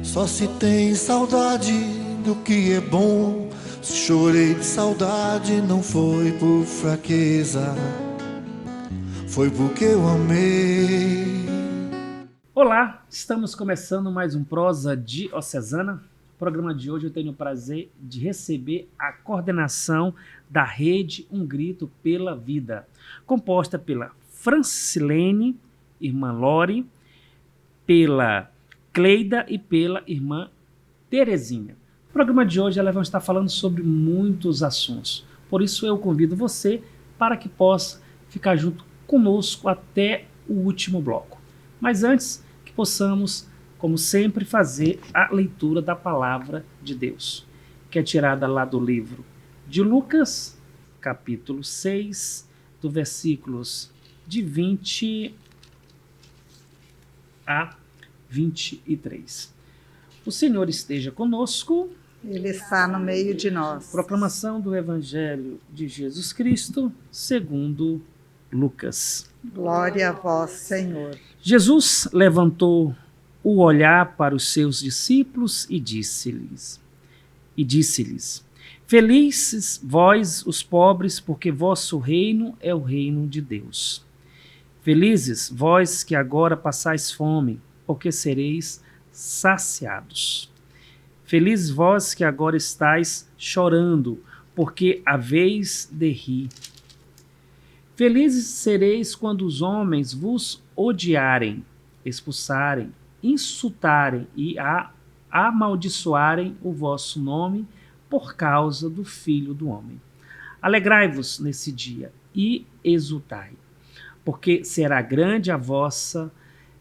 Só se tem saudade do que é bom. Se chorei de saudade, não foi por fraqueza, foi porque eu amei. Olá, estamos começando mais um Prosa Diocesana. No programa de hoje eu tenho o prazer de receber a coordenação da Rede Um Grito pela Vida, composta pela Francilene, irmã Lore, pela Cleida e pela irmã Terezinha. No programa de hoje elas vão estar falando sobre muitos assuntos, por isso eu convido você para que possa ficar junto conosco até o último bloco. Mas antes, que possamos, como sempre, fazer a leitura da Palavra de Deus, que é tirada lá do livro de Lucas, capítulo 6, do versículos de 20 a 23. O Senhor esteja conosco. Ele está no meio de nós. Proclamação do Evangelho de Jesus Cristo, segundo Lucas. Glória a vós, Senhor. Jesus levantou o olhar para os seus discípulos e disse-lhes: Felizes vós, os pobres, porque vosso reino é o reino de Deus. Felizes vós que agora passais fome, porque sereis saciados. Felizes vós que agora estáis chorando, porque haveis de rir. Felizes sereis quando os homens vos odiarem, expulsarem, insultarem e amaldiçoarem o vosso nome por causa do Filho do Homem. Alegrai-vos nesse dia e exultai, porque será grande a vossa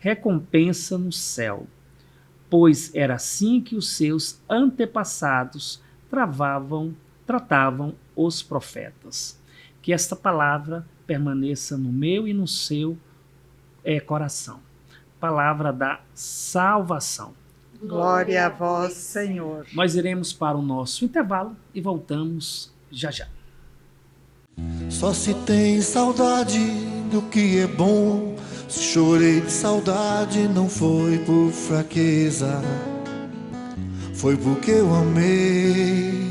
recompensa no céu, pois era assim que os seus antepassados tratavam os profetas. Que esta palavra permaneça no meu e no seu coração. Palavra da salvação. Glória a vós, Senhor. Nós iremos para o nosso intervalo e voltamos já já. Só se tem saudade do que é bom. Se chorei de saudade, não foi por fraqueza, foi porque eu amei.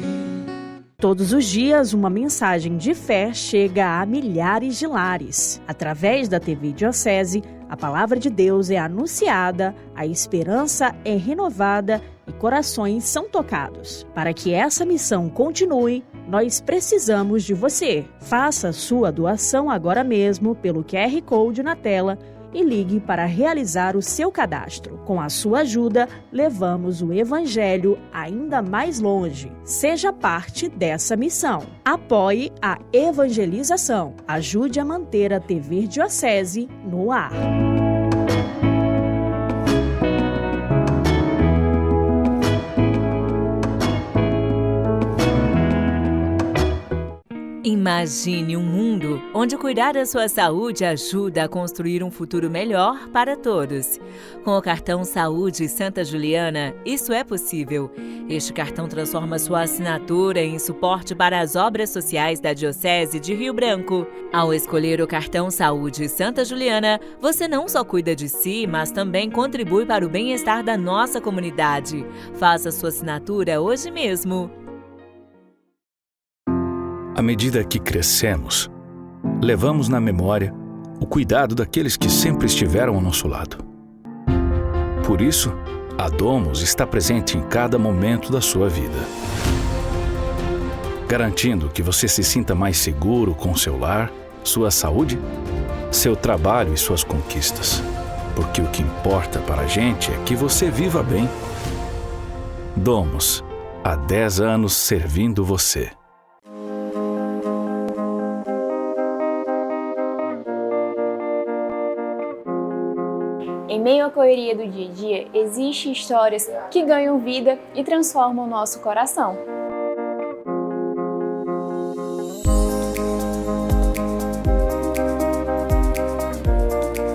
Todos os dias, uma mensagem de fé chega a milhares de lares. Através da TV Diocese, a palavra de Deus é anunciada, a esperança é renovada e corações são tocados. Para que essa missão continue, nós precisamos de você. Faça sua doação agora mesmo pelo QR Code na tela e ligue para realizar o seu cadastro. Com a sua ajuda, levamos o Evangelho ainda mais longe. Seja parte dessa missão. Apoie a evangelização. Ajude a manter a TV Diocese no ar. Imagine um mundo onde cuidar da sua saúde ajuda a construir um futuro melhor para todos. Com o cartão Saúde Santa Juliana, isso é possível. Este cartão transforma sua assinatura em suporte para as obras sociais da Diocese de Rio Branco. Ao escolher o cartão Saúde Santa Juliana, você não só cuida de si, mas também contribui para o bem-estar da nossa comunidade. Faça sua assinatura hoje mesmo. À medida que crescemos, levamos na memória o cuidado daqueles que sempre estiveram ao nosso lado. Por isso, a Domus está presente em cada momento da sua vida, garantindo que você se sinta mais seguro com seu lar, sua saúde, seu trabalho e suas conquistas. Porque o que importa para a gente é que você viva bem. Domus, há 10 anos servindo você. Em meio à correria do dia a dia, existem histórias que ganham vida e transformam o nosso coração.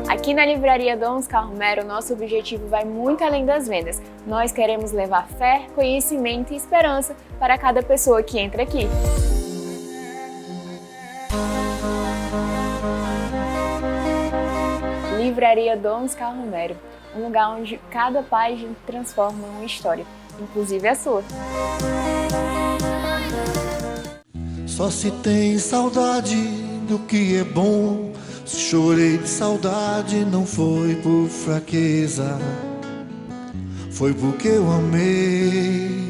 Aqui na Livraria Dom Oscar Romero, nosso objetivo vai muito além das vendas. Nós queremos levar fé, conhecimento e esperança para cada pessoa que entra aqui. Livraria Dom Oscar Romero, um lugar onde cada página transforma uma história, inclusive a sua. Só se tem saudade do que é bom. Se chorei de saudade, não foi por fraqueza, foi porque eu amei.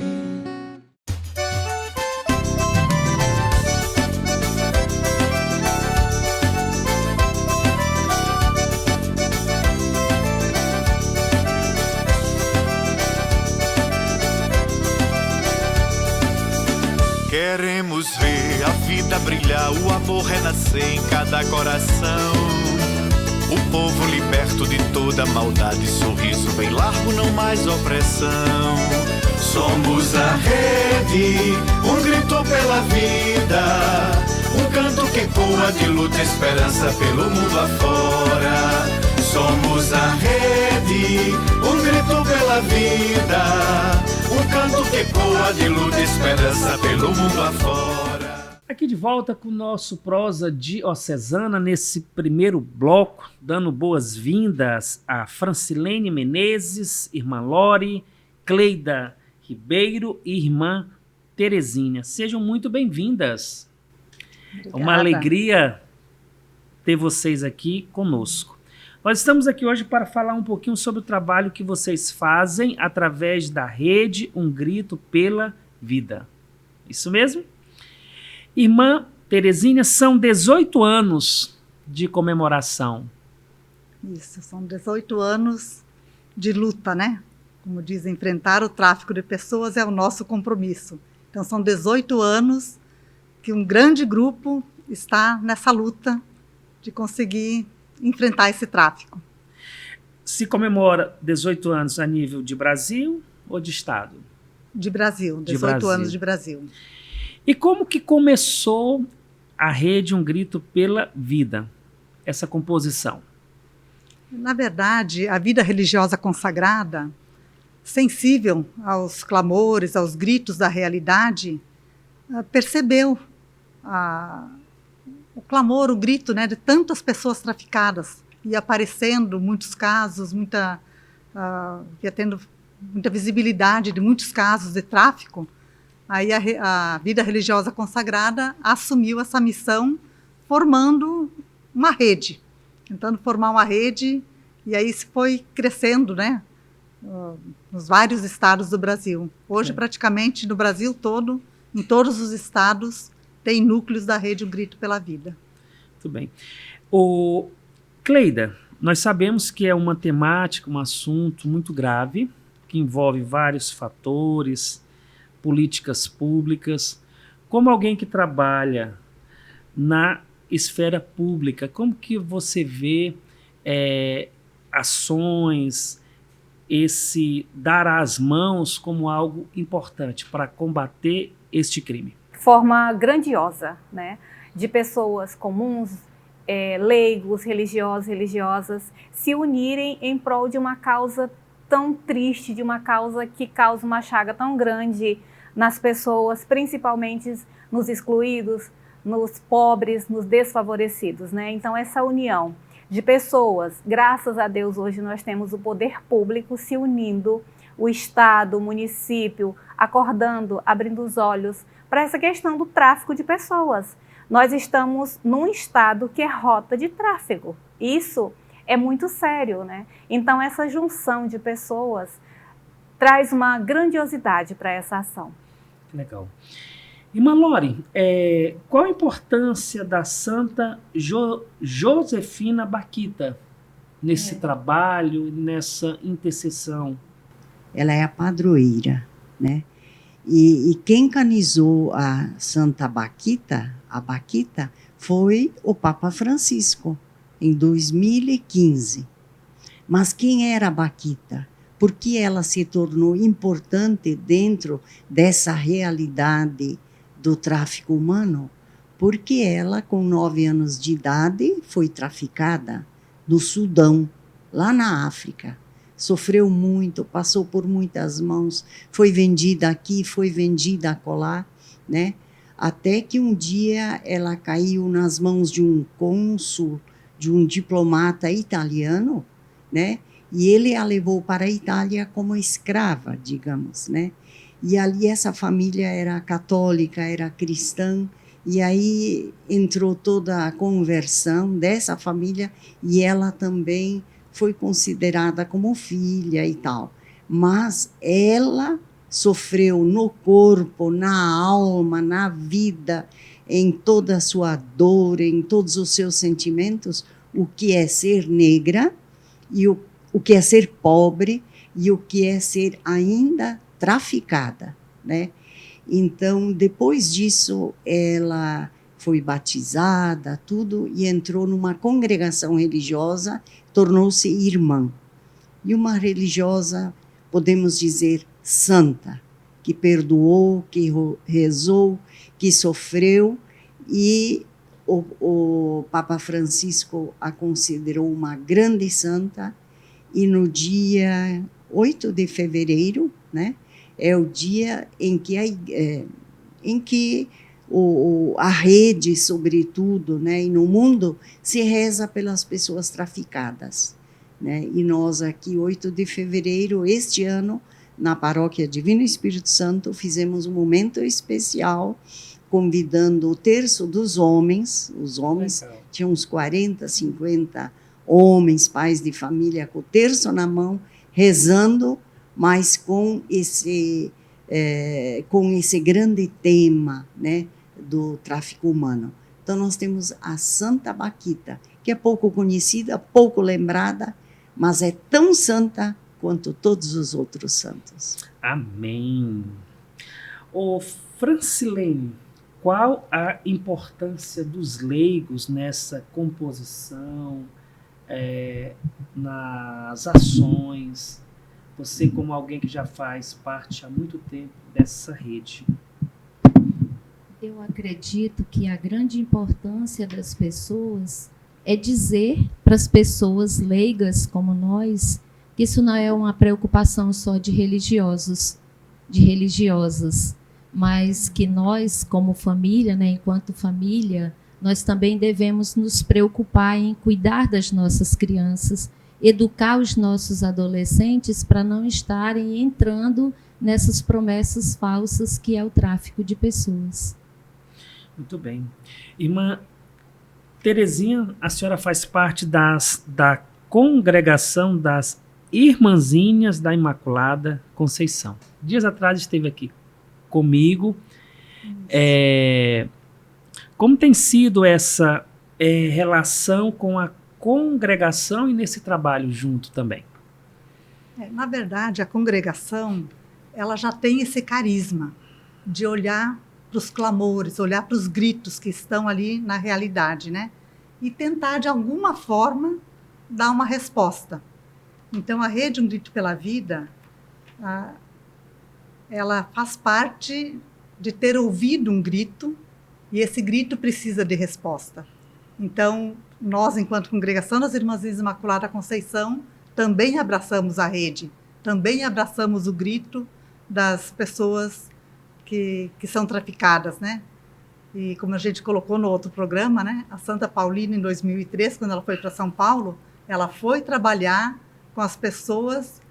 Queremos ver a vida brilhar, o amor renascer em cada coração. O povo liberto de toda maldade, sorriso bem largo, não mais opressão. Somos a rede, um grito pela vida, um canto que ecoa de luta e esperança pelo mundo afora. Somos a rede, um grito pela vida, um canto que ecoa de luta e esperança pelo mundo afora. Aqui de volta com o nosso Prosa Diocesana, nesse primeiro bloco, dando boas-vindas a Francilene Menezes, irmã Lori, Cleida Ribeiro e irmã Terezinha. Sejam muito bem-vindas. É uma alegria ter vocês aqui conosco. Nós estamos aqui hoje para falar um pouquinho sobre o trabalho que vocês fazem através da rede Um Grito pela Vida. Isso mesmo? Irmã Terezinha, são 18 anos de comemoração. Isso, são 18 anos de luta, né? Como diz, enfrentar o tráfico de pessoas é o nosso compromisso. Então são 18 anos que um grande grupo está nessa luta de conseguir enfrentar esse tráfico. Se comemora 18 anos a nível de Brasil ou de Estado? De Brasil, 18 anos de Brasil. E como que começou a rede Um Grito pela Vida, essa composição? Na verdade, a vida religiosa consagrada, sensível aos clamores, aos gritos da realidade, percebeu o clamor, o grito, né, de tantas pessoas traficadas, e aparecendo muitos casos, ia tendo muita visibilidade de muitos casos de tráfico. Aí a vida religiosa consagrada assumiu essa missão, formando uma rede, tentando formar uma rede, e aí se foi crescendo, né, nos vários estados do Brasil. Hoje, praticamente, no Brasil todo, em todos os estados, tem núcleos da rede Um Grito pela Vida. Muito bem. Cleida, nós sabemos que é uma temática, um assunto muito grave, que envolve vários fatores, políticas públicas. Como alguém que trabalha na esfera pública, como que você vê ações, esse dar as mãos como algo importante para combater este crime? Forma grandiosa, né, de pessoas comuns, leigos, religiosos, religiosas, se unirem em prol de uma causa tão triste, de uma causa que causa uma chaga tão grande nas pessoas, principalmente nos excluídos, nos pobres, nos desfavorecidos, né? Então essa união de pessoas, graças a Deus hoje nós temos o poder público se unindo, o Estado, o município, acordando, abrindo os olhos para essa questão do tráfico de pessoas. Nós estamos num estado que é rota de tráfego. Isso é muito sério, né? Então essa junção de pessoas traz uma grandiosidade para essa ação. Legal. Irmã Lori, qual a importância da Santa Josefina Baquita nesse trabalho, nessa intercessão? Ela é a padroeira, né? E quem canonizou a Santa Baquita, foi o Papa Francisco, em 2015. Mas quem era a Baquita? Por que ela se tornou importante dentro dessa realidade do tráfico humano? Porque ela, com 9 anos de idade, foi traficada no Sudão, lá na África. Sofreu muito, passou por muitas mãos, foi vendida aqui, foi vendida acolá, né? Até que um dia ela caiu nas mãos de um cônsul, de um diplomata italiano, né? E ele a levou para a Itália como escrava, digamos, né? E ali essa família era católica, era cristã, e aí entrou toda a conversão dessa família e ela também foi considerada como filha e tal. Mas ela sofreu no corpo, na alma, na vida, em toda a sua dor, em todos os seus sentimentos, o que é ser negra e o que é ser pobre e o que é ser ainda traficada, né? Então, depois disso, ela foi batizada, tudo, e entrou numa congregação religiosa, tornou-se irmã. E uma religiosa, podemos dizer, santa, que perdoou, que rezou, que sofreu, e o Papa Francisco a considerou uma grande santa, e no dia 8 de fevereiro, né, é o dia em que a rede, sobretudo, né, e no mundo, se reza pelas pessoas traficadas, né? E nós aqui, 8 de fevereiro, este ano, na Paróquia Divino Espírito Santo, fizemos um momento especial, convidando o terço dos homens, os homens, tinham uns 40, 50 homens, pais de família, com o terço na mão, rezando, mas com esse grande tema, né, do tráfico humano. Então, nós temos a Santa Baquita, que é pouco conhecida, pouco lembrada, mas é tão santa quanto todos os outros santos. Amém. Ô, Francilene, qual a importância dos leigos nessa composição, nas ações? Você, como alguém que já faz parte há muito tempo dessa rede. Eu acredito que a grande importância das pessoas é dizer para as pessoas leigas como nós que isso não é uma preocupação só de religiosos, de religiosas, mas que nós, como família, né, enquanto família, nós também devemos nos preocupar em cuidar das nossas crianças, educar os nossos adolescentes para não estarem entrando nessas promessas falsas que é o tráfico de pessoas. Muito bem. Irmã Terezinha, a senhora faz parte da congregação das Irmãzinhas da Imaculada Conceição. Dias atrás esteve aqui comigo. Como tem sido essa relação com a congregação e nesse trabalho junto também? Na verdade, a congregação ela já tem esse carisma de olhar para os clamores, olhar para os gritos que estão ali na realidade, né? E tentar, de alguma forma, dar uma resposta. Então, a Rede Um Grito pela Vida, ela faz parte de ter ouvido um grito, e esse grito precisa de resposta. Então, nós, enquanto congregação das Irmãzinhas Imaculada Conceição, também abraçamos a rede, também abraçamos o grito das pessoas que são traficadas, né? E como a gente colocou no outro programa, né, a Santa Paulina, em 2003, quando ela foi para São Paulo, ela foi trabalhar com as pessoas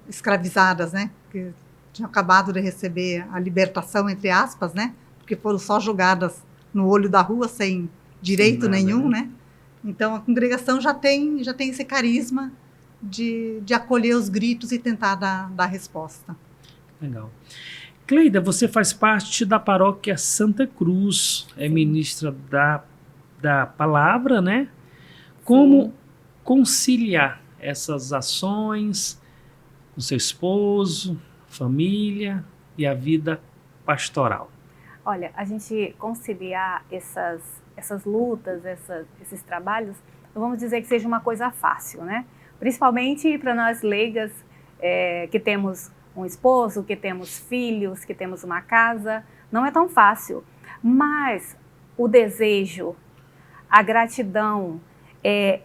escravizadas, né, que tinham acabado de receber a libertação, entre aspas, né, porque foram só jogadas no olho da rua sem direito nenhum, né? Então, a congregação já tem esse carisma de acolher os gritos e tentar dar resposta. Legal. Cleida, você faz parte da paróquia Santa Cruz, é ministra da palavra, né? Como conciliar essas ações com seu esposo, família e a vida pastoral? Olha, a gente conciliar essas lutas, esses trabalhos, não vamos dizer que seja uma coisa fácil, né? Principalmente para nós leigas que temos um esposo, que temos filhos, que temos uma casa, não é tão fácil. Mas o desejo, a gratidão,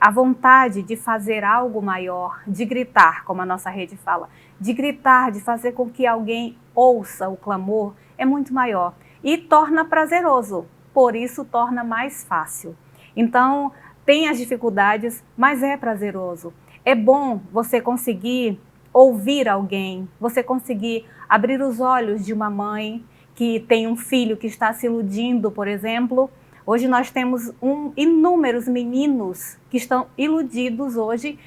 a vontade de fazer algo maior, de gritar, como a nossa rede fala, de gritar, de fazer com que alguém ouça o clamor, é muito maior. E torna prazeroso, por isso torna mais fácil. Então, tem as dificuldades, mas é prazeroso. é bom você conseguir ouvir alguém, você conseguir abrir os olhos de uma mãe que tem um filho que está se iludindo, por exemplo. Hoje nós temos inúmeros meninos que estão iludidos hoje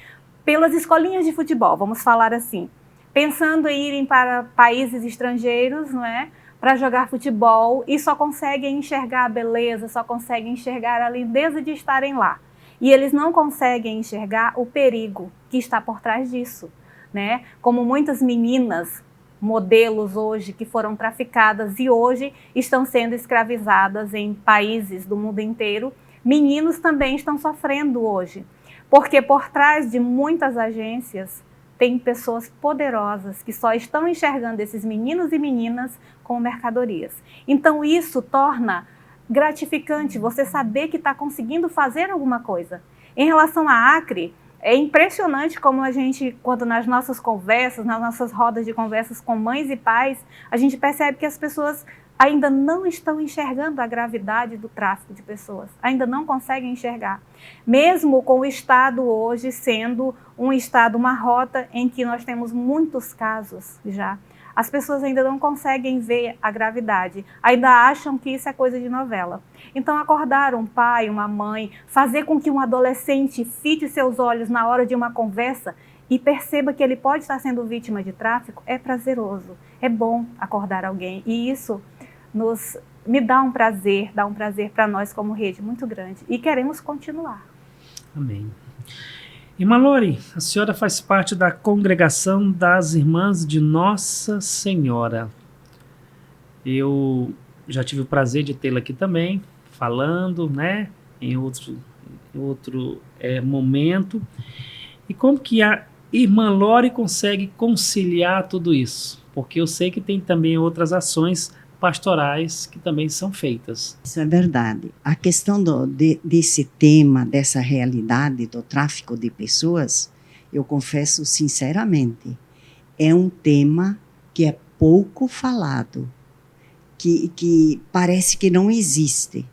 pelas escolinhas de futebol, vamos falar assim, pensando em irem para países estrangeiros, não é? Para jogar futebol e só conseguem enxergar a beleza, só conseguem enxergar a lindeza de estarem lá. E eles não conseguem enxergar o perigo que está por trás disso, né? Como muitas meninas, modelos hoje que foram traficadas e hoje estão sendo escravizadas em países do mundo inteiro, meninos também estão sofrendo hoje. Porque por trás de muitas agências tem pessoas poderosas que só estão enxergando esses meninos e meninas como mercadorias. Então isso torna gratificante você saber que está conseguindo fazer alguma coisa. Em relação à Acre, é impressionante como a gente, quando nas nossas conversas, nas nossas rodas de conversas com mães e pais, a gente percebe que as pessoas ainda não estão enxergando a gravidade do tráfico de pessoas, ainda não conseguem enxergar. Mesmo com o Estado hoje sendo um Estado, uma rota em que nós temos muitos casos já, as pessoas ainda não conseguem ver a gravidade, ainda acham que isso é coisa de novela. Então acordar um pai, uma mãe, fazer com que um adolescente fite seus olhos na hora de uma conversa e perceba que ele pode estar sendo vítima de tráfico é prazeroso, é bom acordar alguém. E isso me dá um prazer para nós como rede muito grande. E queremos continuar. Amém. Irmã Lori, a senhora faz parte da congregação das Irmãs de Nossa Senhora. Eu já tive o prazer de tê-la aqui também, falando, né, em outro momento. E como que a Irmã Lori consegue conciliar tudo isso? Porque eu sei que tem também outras ações pastorais que também são feitas. Isso é verdade. A questão desse tema, dessa realidade do tráfico de pessoas, eu confesso sinceramente, é um tema que é pouco falado, que parece que não existe.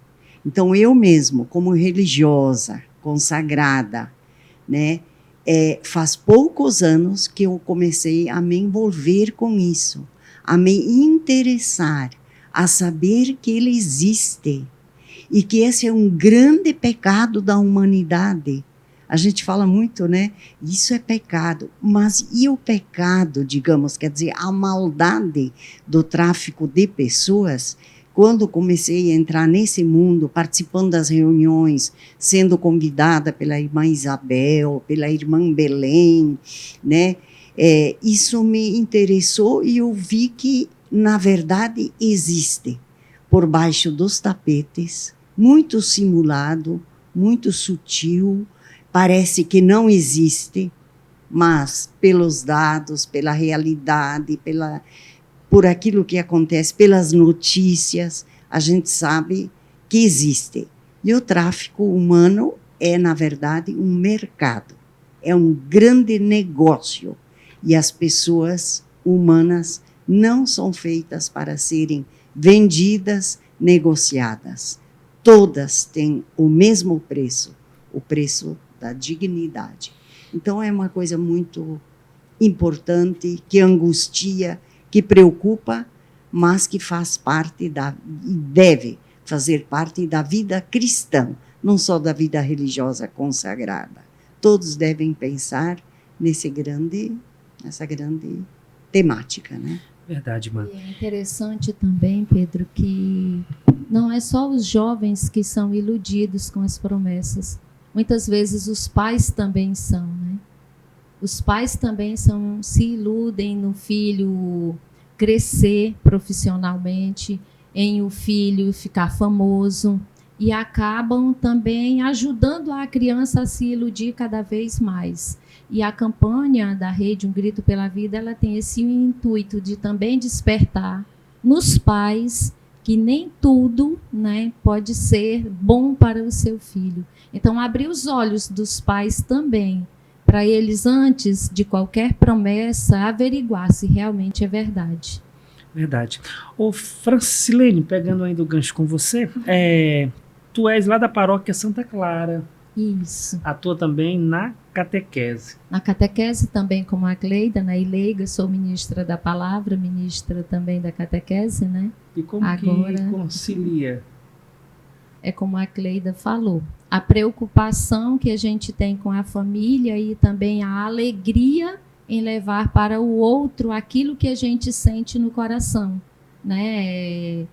Então eu mesmo, como religiosa, consagrada, né, faz poucos anos que eu comecei a me envolver com isso, a me interessar, a saber que ele existe e que esse é um grande pecado da humanidade. A gente fala muito, né? Isso é pecado. Mas e o pecado, digamos, quer dizer, a maldade do tráfico de pessoas? Quando comecei a entrar nesse mundo, participando das reuniões, sendo convidada pela irmã Isabel, pela irmã Belém, né? Isso me interessou e eu vi que, na verdade, existe por baixo dos tapetes, muito simulado, muito sutil, parece que não existe, mas pelos dados, pela realidade, por aquilo que acontece, pelas notícias, a gente sabe que existe. E o tráfico humano é, na verdade, um mercado, é um grande negócio. E as pessoas humanas não são feitas para serem vendidas, negociadas. Todas têm o mesmo preço, o preço da dignidade. Então é uma coisa muito importante, que angustia, que preocupa, mas que faz parte e deve fazer parte da vida cristã, não só da vida religiosa consagrada. Todos devem pensar nessa grande temática, né? Verdade, mãe. E é interessante também, Pedro, que não é só os jovens que são iludidos com as promessas. Muitas vezes os pais também são, né? Os pais também se iludem no filho crescer profissionalmente, em o filho ficar famoso, e acabam também ajudando a criança a se iludir cada vez mais. E a campanha da Rede Um Grito pela Vida, ela tem esse intuito de também despertar nos pais que nem tudo, né, pode ser bom para o seu filho. Então, abrir os olhos dos pais também, para eles, antes de qualquer promessa, averiguar se realmente é verdade. Verdade. Ô, Francilene, pegando ainda o gancho com você, tu és lá da paróquia Santa Clara. Isso. Atua também na catequese. Na catequese também, como a Cleida, né? E leiga, sou ministra da palavra, ministra também da catequese, né? E como agora, que concilia? É como a Cleida falou, a preocupação que a gente tem com a família e também a alegria em levar para o outro aquilo que a gente sente no coração, né?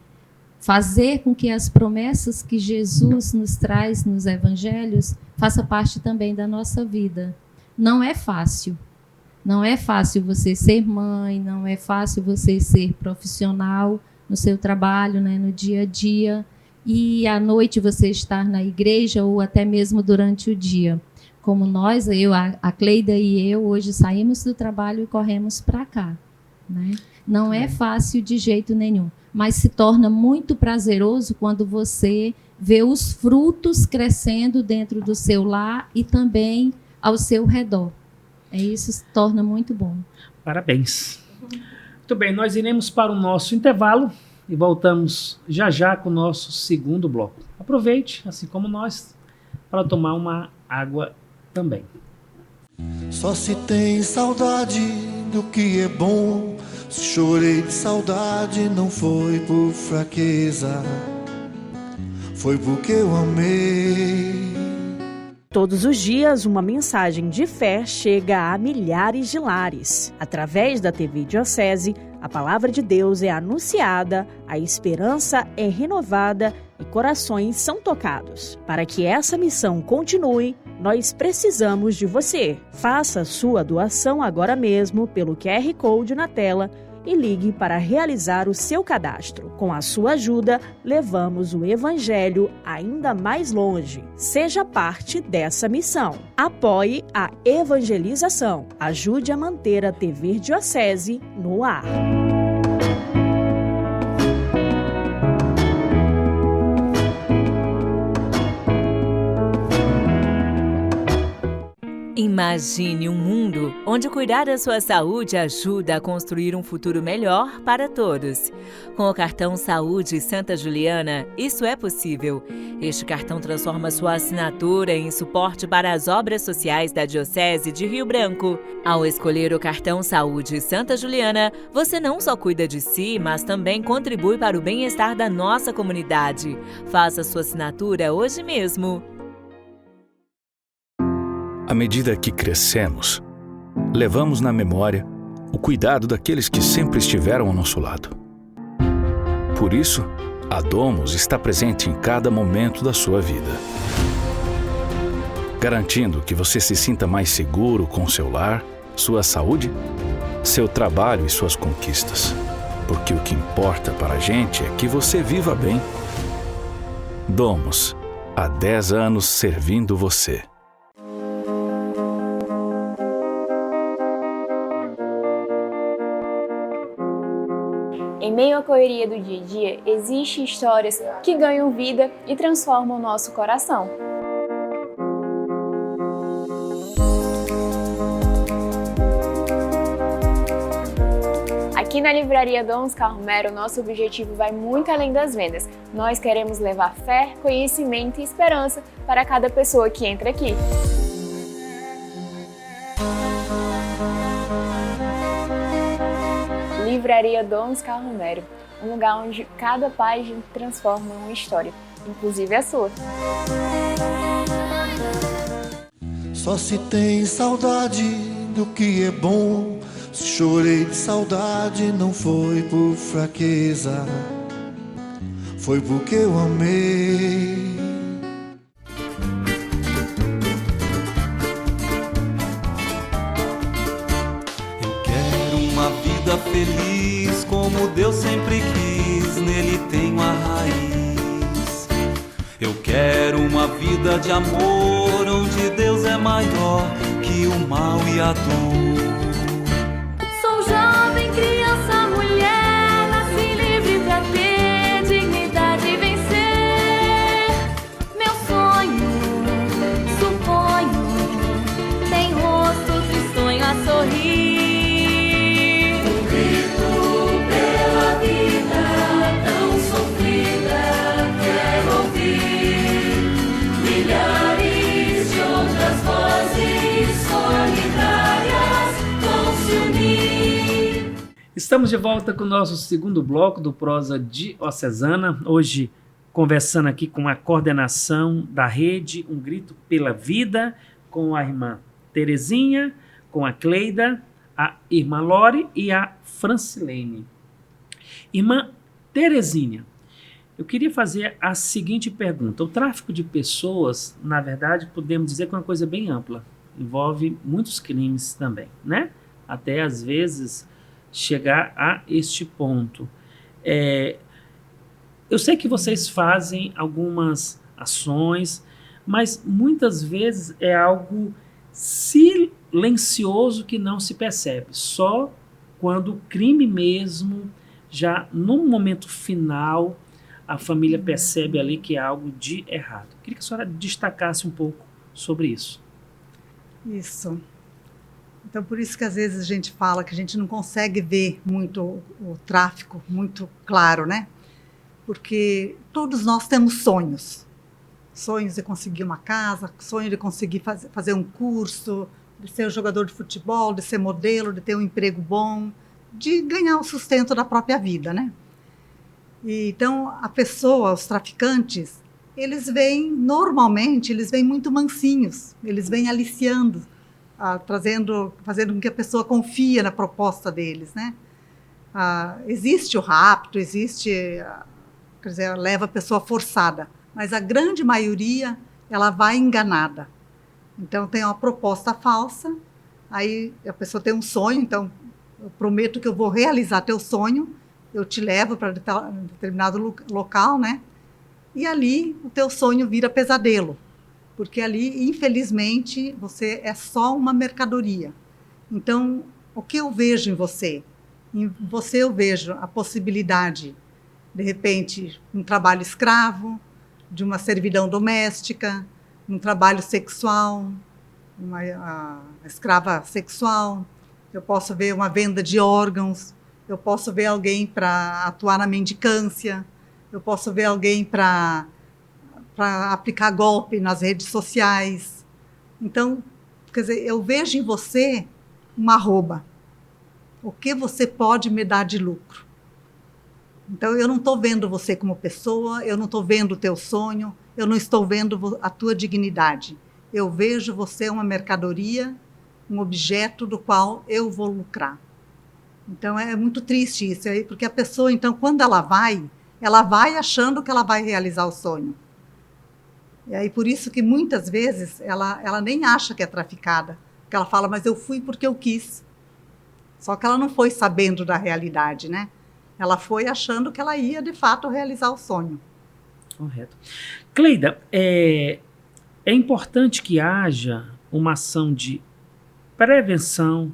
Fazer com que as promessas que Jesus nos traz nos evangelhos faça parte também da nossa vida. Não é fácil. Não é fácil você ser mãe, não é fácil você ser profissional no seu trabalho, né, no dia a dia, e à noite você estar na igreja ou até mesmo durante o dia. Como nós, a Cleida e eu, hoje saímos do trabalho e corremos para cá, né? Não é fácil de jeito nenhum, mas se torna muito prazeroso quando você vê os frutos crescendo dentro do seu lar e também ao seu redor. Isso se torna muito bom. Parabéns. Muito bem, nós iremos para o nosso intervalo e voltamos já já com o nosso segundo bloco. Aproveite, assim como nós, para tomar uma água também. Só se tem saudade do que é bom. Se chorei de saudade, não foi por fraqueza, foi porque eu amei. Todos os dias, uma mensagem de fé chega a milhares de lares. Através da TV Diocese, a palavra de Deus é anunciada, a esperança é renovada e corações são tocados. Para que essa missão continue, nós precisamos de você. Faça sua doação agora mesmo pelo QR Code na tela e ligue para realizar o seu cadastro. Com a sua ajuda, levamos o Evangelho ainda mais longe. Seja parte dessa missão. Apoie a evangelização. Ajude a manter a TV Diocese no ar. Imagine um mundo onde cuidar da sua saúde ajuda a construir um futuro melhor para todos. Com o cartão Saúde Santa Juliana, isso é possível. Este cartão transforma sua assinatura em suporte para as obras sociais da Diocese de Rio Branco. Ao escolher o cartão Saúde Santa Juliana, você não só cuida de si, mas também contribui para o bem-estar da nossa comunidade. Faça sua assinatura hoje mesmo. À medida que crescemos, levamos na memória o cuidado daqueles que sempre estiveram ao nosso lado. Por isso, a Domus está presente em cada momento da sua vida, garantindo que você se sinta mais seguro com seu lar, sua saúde, seu trabalho e suas conquistas. Porque o que importa para a gente é que você viva bem. Domus, há 10 anos servindo você. Em meio à correria do dia a dia, existem histórias que ganham vida e transformam o nosso coração. Aqui na Livraria Dom Oscar Romero, nosso objetivo vai muito além das vendas. Nós queremos levar fé, conhecimento e esperança para cada pessoa que entra aqui. Livraria Dom Oscar Romero, um lugar onde cada página transforma uma história, inclusive a sua. Só se tem saudade do que é bom. Se chorei de saudade, não foi por fraqueza, foi porque eu amei. Feliz como Deus sempre quis, nele tenho a raiz. Eu quero uma vida de amor, onde Deus é maior que o mal e a dor. Sou jovem, criança, mulher, nasci livre pra ter dignidade e vencer. Meu sonho, suponho, tem rostos e sonho a sorrir. Milhares de outras vozes Estamos de volta com o nosso segundo bloco do Prosa Diocesana. Hoje, conversando aqui com a coordenação da rede Um Grito pela Vida, com a irmã Terezinha, com a Cleida, a irmã Lore e a Francilene. Irmã Terezinha, eu queria fazer a seguinte pergunta. O tráfico de pessoas, na verdade, podemos dizer que é uma coisa bem ampla. Envolve muitos crimes também, né? Até, às vezes, chegar a este ponto. Eu sei que vocês fazem algumas ações, mas muitas vezes é algo silencioso que não se percebe. Só quando o crime mesmo, já no momento final, a família percebe ali que é algo de errado. Queria que a senhora destacasse um pouco sobre isso. Isso. Então, por isso que às vezes a gente fala que a gente não consegue ver muito o tráfico muito claro, né? Porque todos nós temos sonhos. Sonhos de conseguir uma casa, sonho de conseguir fazer um curso, de ser um jogador de futebol, de ser modelo, de ter um emprego bom, de ganhar o sustento da própria vida, né? E, então, a pessoa, os traficantes, normalmente, eles vêm muito mansinhos, eles vêm aliciando, fazendo com que a pessoa confie na proposta deles, né? Existe o rapto, quer dizer, leva a pessoa forçada, mas a grande maioria, ela vai enganada. Então, tem uma proposta falsa, aí a pessoa tem um sonho, então, eu prometo que eu vou realizar teu sonho, eu te levo para determinado local, né? E ali o teu sonho vira pesadelo, porque ali, infelizmente, você é só uma mercadoria. Então, o que eu vejo em você? Em você eu vejo a possibilidade, de repente, um trabalho escravo, de uma servidão doméstica, um trabalho sexual, uma escrava sexual. Eu posso ver uma venda de órgãos, eu posso ver alguém para atuar na mendicância, eu posso ver alguém para aplicar golpe nas redes sociais. Então, quer dizer, eu vejo em você uma arroba. O que você pode me dar de lucro? Então, eu não estou vendo você como pessoa, eu não estou vendo o teu sonho, eu não estou vendo a tua dignidade. Eu vejo você uma mercadoria, um objeto do qual eu vou lucrar. Então, é muito triste isso aí, porque a pessoa, então, quando ela vai achando que ela vai realizar o sonho. E aí, por isso que muitas vezes ela nem acha que é traficada, porque ela fala, mas eu fui porque eu quis. Só que ela não foi sabendo da realidade, né? Ela foi achando que ela ia, de fato, realizar o sonho. Correto. Cleida, é importante que haja uma ação de prevenção,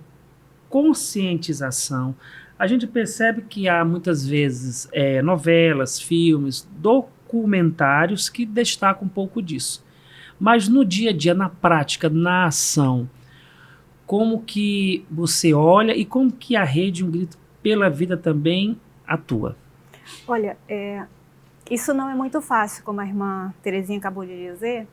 conscientização. A gente percebe que há muitas vezes novelas, filmes, documentários que destacam um pouco disso. Mas no dia a dia, na prática, na ação, como que você olha e como que a rede Um Grito pela Vida também atua? Olha, isso não é muito fácil, como a irmã Terezinha acabou de dizer.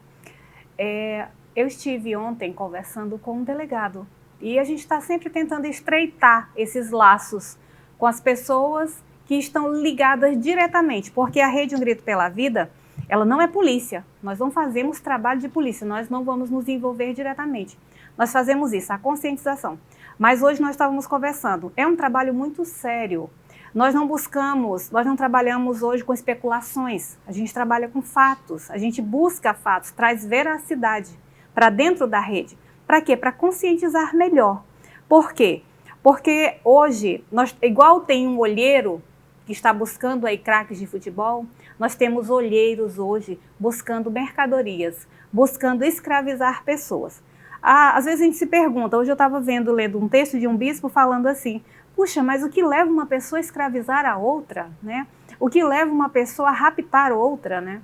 Eu estive ontem conversando com um delegado e a gente está sempre tentando estreitar esses laços com as pessoas que estão ligadas diretamente, porque a rede Um Grito pela Vida, ela não é polícia, nós não fazemos trabalho de polícia, nós não vamos nos envolver diretamente. Nós fazemos isso, a conscientização. Mas hoje nós estávamos conversando, é um trabalho muito sério. Nós não trabalhamos hoje com especulações, a gente trabalha com fatos, a gente busca fatos, traz veracidade para dentro da rede. Para quê? Para conscientizar melhor. Por quê? Porque hoje, igual tem um olheiro que está buscando aí craques de futebol, nós temos olheiros hoje buscando mercadorias, buscando escravizar pessoas. Às vezes a gente se pergunta, hoje eu estava lendo um texto de um bispo falando assim, puxa, mas o que leva uma pessoa a escravizar a outra, né? O que leva uma pessoa a raptar outra, né?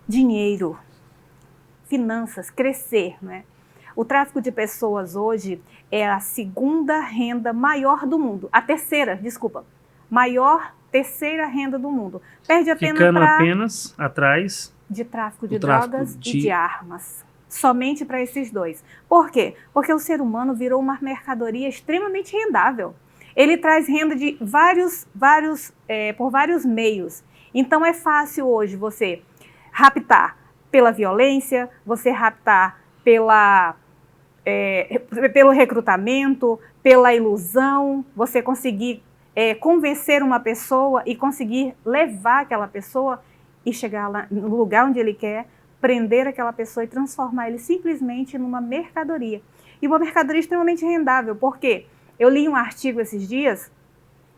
Dinheiro, finanças, crescer, né? O tráfico de pessoas hoje é a segunda renda maior do mundo. Terceira renda do mundo. Perde apenas ficando apenas atrás de tráfico de drogas e de armas. Somente para esses dois. Por quê? Porque o ser humano virou uma mercadoria extremamente rendável. ele traz renda de por vários meios. Então é fácil hoje você raptar pela violência, você raptar pelo recrutamento, pela ilusão, você conseguir convencer uma pessoa e conseguir levar aquela pessoa e chegar lá no lugar onde ele quer, prender aquela pessoa e transformar ele simplesmente numa mercadoria. E uma mercadoria extremamente rendável, porque eu li um artigo esses dias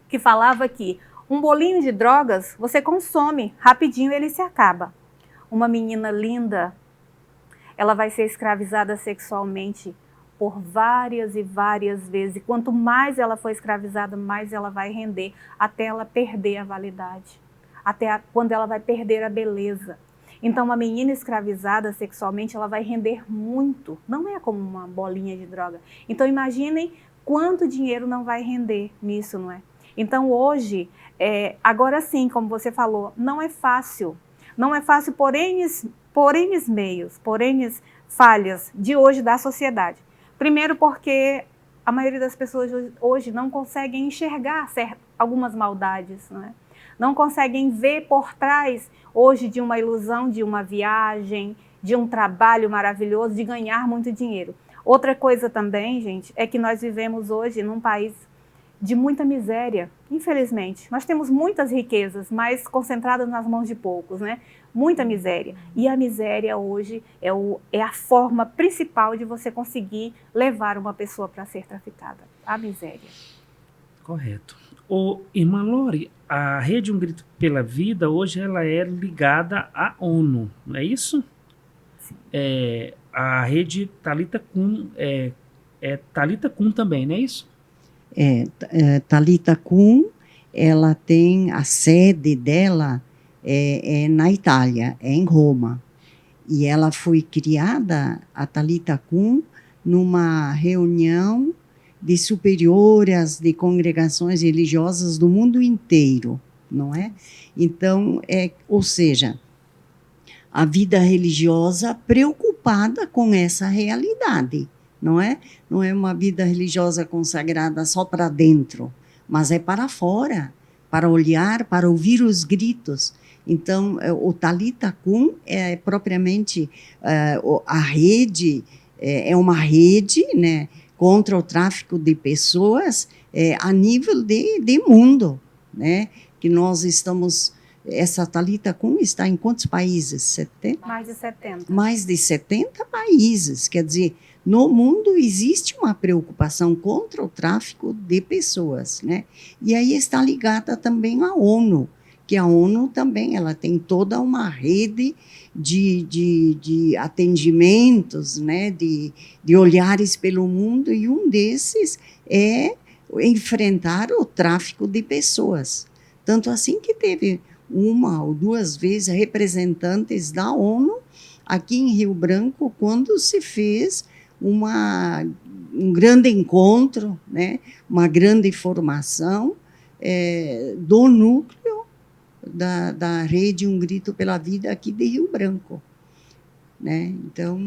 que falava que um bolinho de drogas você consome, rapidinho ele se acaba. Uma menina linda, ela vai ser escravizada sexualmente por várias e várias vezes. E quanto mais ela for escravizada, mais ela vai render, até ela perder a validade, quando ela vai perder a beleza. Então, uma menina escravizada sexualmente, ela vai render muito. Não é como uma bolinha de droga. Então, imaginem quanto dinheiro não vai render nisso, não é? Então, hoje, agora sim, como você falou, não é fácil. Não é fácil por N meios, por N falhas de hoje da sociedade. Primeiro porque a maioria das pessoas hoje não conseguem enxergar algumas maldades, não é? Não conseguem ver por trás hoje de uma ilusão, de uma viagem, de um trabalho maravilhoso, de ganhar muito dinheiro. Outra coisa também, gente, é que nós vivemos hoje num país de muita miséria, infelizmente. Nós temos muitas riquezas, mas concentradas nas mãos de poucos, né? Muita miséria. E a miséria hoje é a forma principal de você conseguir levar uma pessoa para ser traficada. A miséria. Correto. Irmã Lore, a Rede Um Grito pela Vida, hoje ela é ligada à ONU, não é isso? Sim. A Rede Talitha Kum, Talitha Kum também, não é isso? Talitha Kum, ela tem a sede dela na Itália, em Roma. E ela foi criada, a Talitha Kum, numa reunião de superiores de congregações religiosas do mundo inteiro, não é? Então, ou seja, a vida religiosa preocupada com essa realidade, não é? Não é uma vida religiosa consagrada só para dentro, mas é para fora, para olhar, para ouvir os gritos. Então, o Talitha Kum é propriamente a rede, é uma rede, né, contra o tráfico de pessoas a nível de mundo, né? Que nós estamos... Essa Talitha Kum está em quantos países? 70? Mais de 70. Mais de 70 países. Quer dizer, no mundo existe uma preocupação contra o tráfico de pessoas, né? E aí está ligada também à ONU, que a ONU também ela tem toda uma rede de atendimentos, né, de olhares pelo mundo, e um desses é enfrentar o tráfico de pessoas. Tanto assim que teve uma ou duas vezes representantes da ONU aqui em Rio Branco, quando se fez um grande encontro, né, uma grande formação do núcleo da Rede Um Grito pela Vida aqui de Rio Branco, né? Então,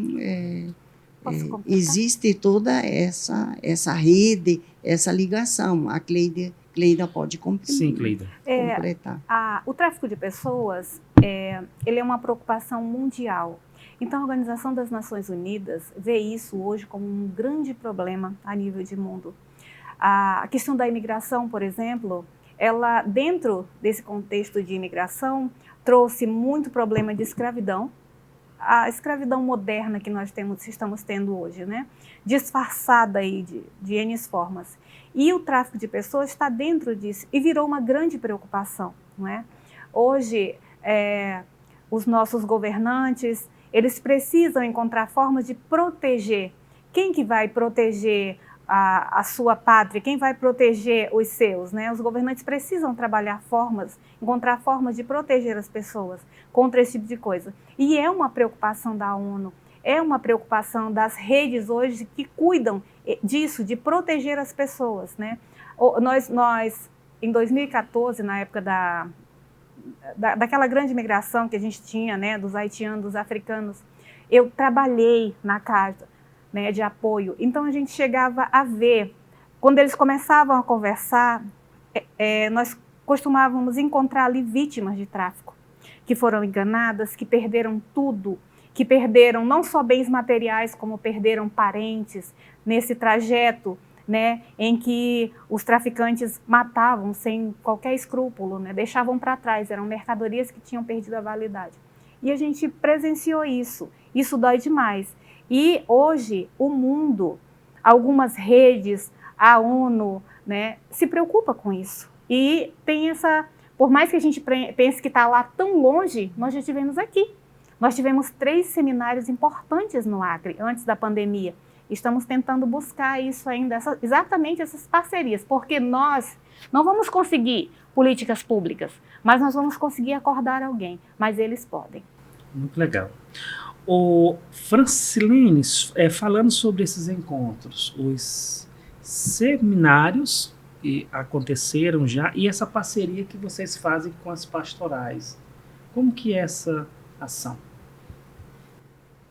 existe toda essa rede, essa ligação. A Cleida pode complementar. Sim, Cleida. O tráfico de pessoas ele é uma preocupação mundial. Então, a Organização das Nações Unidas vê isso hoje como um grande problema a nível de mundo. A questão da imigração, por exemplo, ela, dentro desse contexto de imigração, trouxe muito problema de escravidão, a escravidão moderna que nós estamos tendo hoje, né? Disfarçada aí de N formas. E o tráfico de pessoas está dentro disso e virou uma grande preocupação, não é? Hoje, os nossos governantes, eles precisam encontrar formas de proteger. Quem que vai proteger a sua pátria, quem vai proteger os seus, né? Os governantes precisam encontrar formas de proteger as pessoas contra esse tipo de coisa. E é uma preocupação da ONU, é uma preocupação das redes hoje que cuidam disso, de proteger as pessoas, né? Nós em 2014, na época daquela grande migração que a gente tinha, né, dos haitianos, dos africanos, eu trabalhei na casa, né, de apoio. Então, a gente chegava a ver quando eles começavam a conversar, nós costumávamos encontrar ali vítimas de tráfico, que foram enganadas, que perderam tudo, que perderam não só bens materiais, como perderam parentes nesse trajeto, né, em que os traficantes matavam sem qualquer escrúpulo, né, deixavam para trás, eram mercadorias que tinham perdido a validade. E a gente presenciou isso dói demais. E hoje o mundo, algumas redes, a ONU, né, se preocupa com isso. E tem por mais que a gente pense que está lá tão longe, nós já estivemos aqui. Nós tivemos 3 seminários importantes no Acre, antes da pandemia. Estamos tentando buscar isso ainda, exatamente essas parcerias, porque nós não vamos conseguir políticas públicas, mas nós vamos conseguir acordar alguém, mas eles podem. Muito legal. O Francilene, falando sobre esses encontros, os seminários que aconteceram já e essa parceria que vocês fazem com as pastorais, como que é essa ação?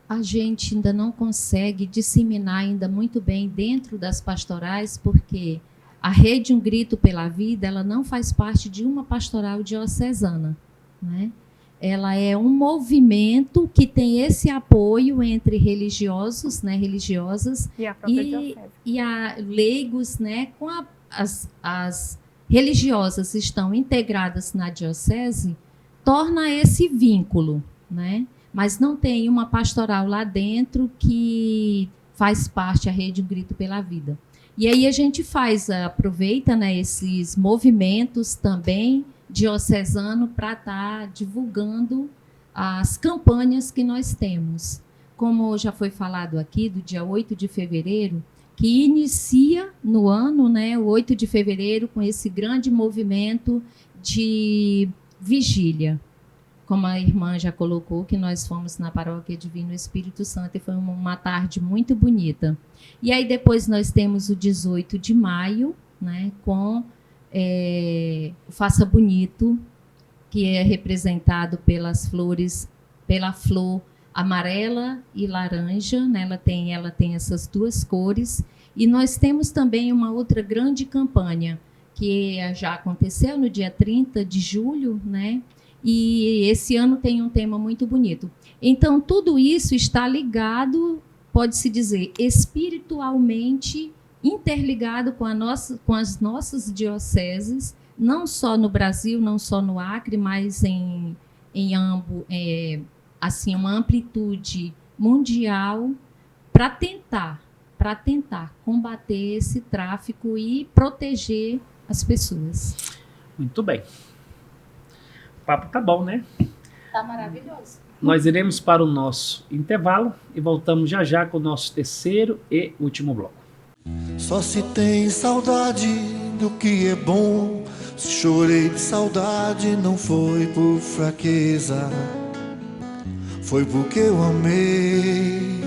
A gente ainda não consegue disseminar ainda muito bem dentro das pastorais, porque a Rede Um Grito pela Vida, ela não faz parte de uma pastoral diocesana, né? Ela é um movimento que tem esse apoio entre religiosos, né, religiosas e leigos, né, com as religiosas estão integradas na diocese, torna esse vínculo, né? Mas não tem uma pastoral lá dentro que faz parte da Rede Um Grito pela Vida. E aí a gente aproveita, né, esses movimentos também diocesano para estar divulgando as campanhas que nós temos. Como já foi falado aqui, do dia 8 de fevereiro, que inicia no ano, né, o 8 de fevereiro, com esse grande movimento de vigília. Como a irmã já colocou, que nós fomos na Paróquia Divino Espírito Santo e foi uma tarde muito bonita. E aí depois nós temos o 18 de maio, né, com o Faça Bonito, que é representado pelas flores, pela flor amarela e laranja, né? Ela tem essas 2 cores. E nós temos também uma outra grande campanha, que já aconteceu no dia 30 de julho, né? E esse ano tem um tema muito bonito. Então, tudo isso está ligado, pode-se dizer, espiritualmente interligado com as nossas dioceses, não só no Brasil, não só no Acre, mas em assim, uma amplitude mundial para tentar combater esse tráfico e proteger as pessoas. Muito bem. O papo tá bom, né? Tá maravilhoso. Nós iremos para o nosso intervalo e voltamos já já com o nosso terceiro e último bloco. Só se tem saudade do que é bom. Se chorei de saudade, não foi por fraqueza, foi porque eu amei.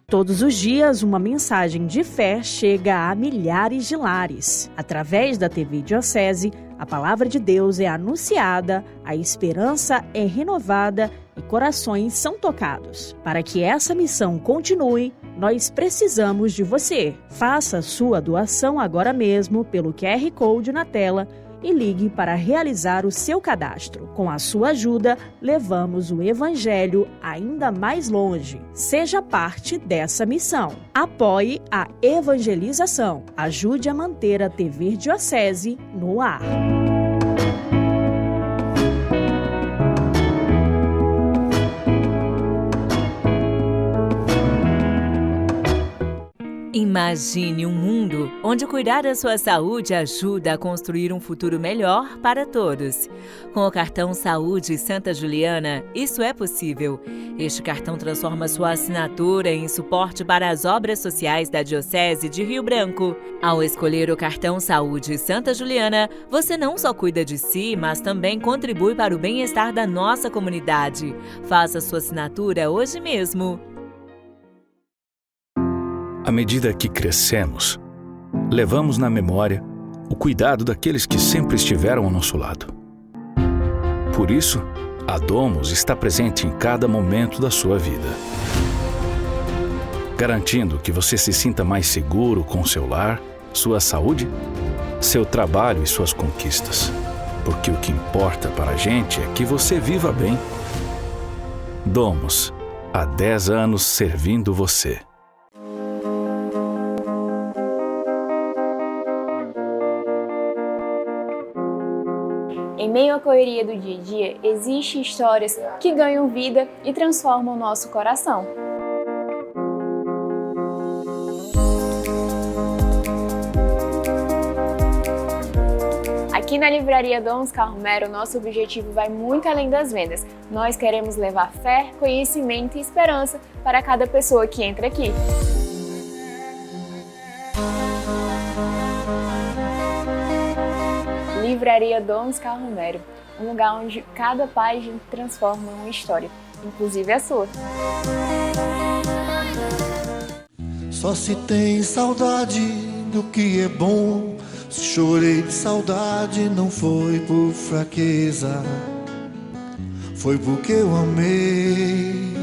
Todos os dias, uma mensagem de fé chega a milhares de lares. Através da TV Diocese, a palavra de Deus é anunciada, a esperança é renovada e corações são tocados. Para que essa missão continue, nós precisamos de você. Faça sua doação agora mesmo pelo QR Code na tela e ligue para realizar o seu cadastro. Com a sua ajuda, levamos o Evangelho ainda mais longe. Seja parte dessa missão. Apoie a evangelização. Ajude a manter a TV Diocese no ar. Imagine um mundo onde cuidar da sua saúde ajuda a construir um futuro melhor para todos. Com o cartão Saúde Santa Juliana, isso é possível. Este cartão transforma sua assinatura em suporte para as obras sociais da Diocese de Rio Branco. Ao escolher o cartão Saúde Santa Juliana, você não só cuida de si, mas também contribui para o bem-estar da nossa comunidade. Faça sua assinatura hoje mesmo. À medida que crescemos, levamos na memória o cuidado daqueles que sempre estiveram ao nosso lado. Por isso, a Domus está presente em cada momento da sua vida, garantindo que você se sinta mais seguro com seu lar, sua saúde, seu trabalho e suas conquistas. Porque o que importa para a gente é que você viva bem. Domus, há 10 anos servindo você. Em meio à correria do dia a dia, existem histórias que ganham vida e transformam o nosso coração. Aqui na Livraria Dom Carromero, nosso objetivo vai muito além das vendas. Nós queremos levar fé, conhecimento e esperança para cada pessoa que entra aqui. Livraria Dom Carromero, um lugar onde cada página transforma uma história, inclusive a sua. Só se tem saudade do que é bom. Se chorei de saudade, não foi por fraqueza, foi porque eu amei.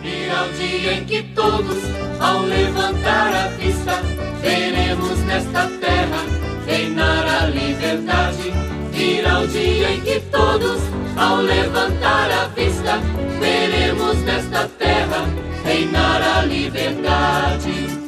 Virá o dia em que todos, ao levantar a vista, veremos nesta terra reinar a liberdade. Virá o dia em que todos, ao levantar a vista, veremos nesta terra reinar a liberdade.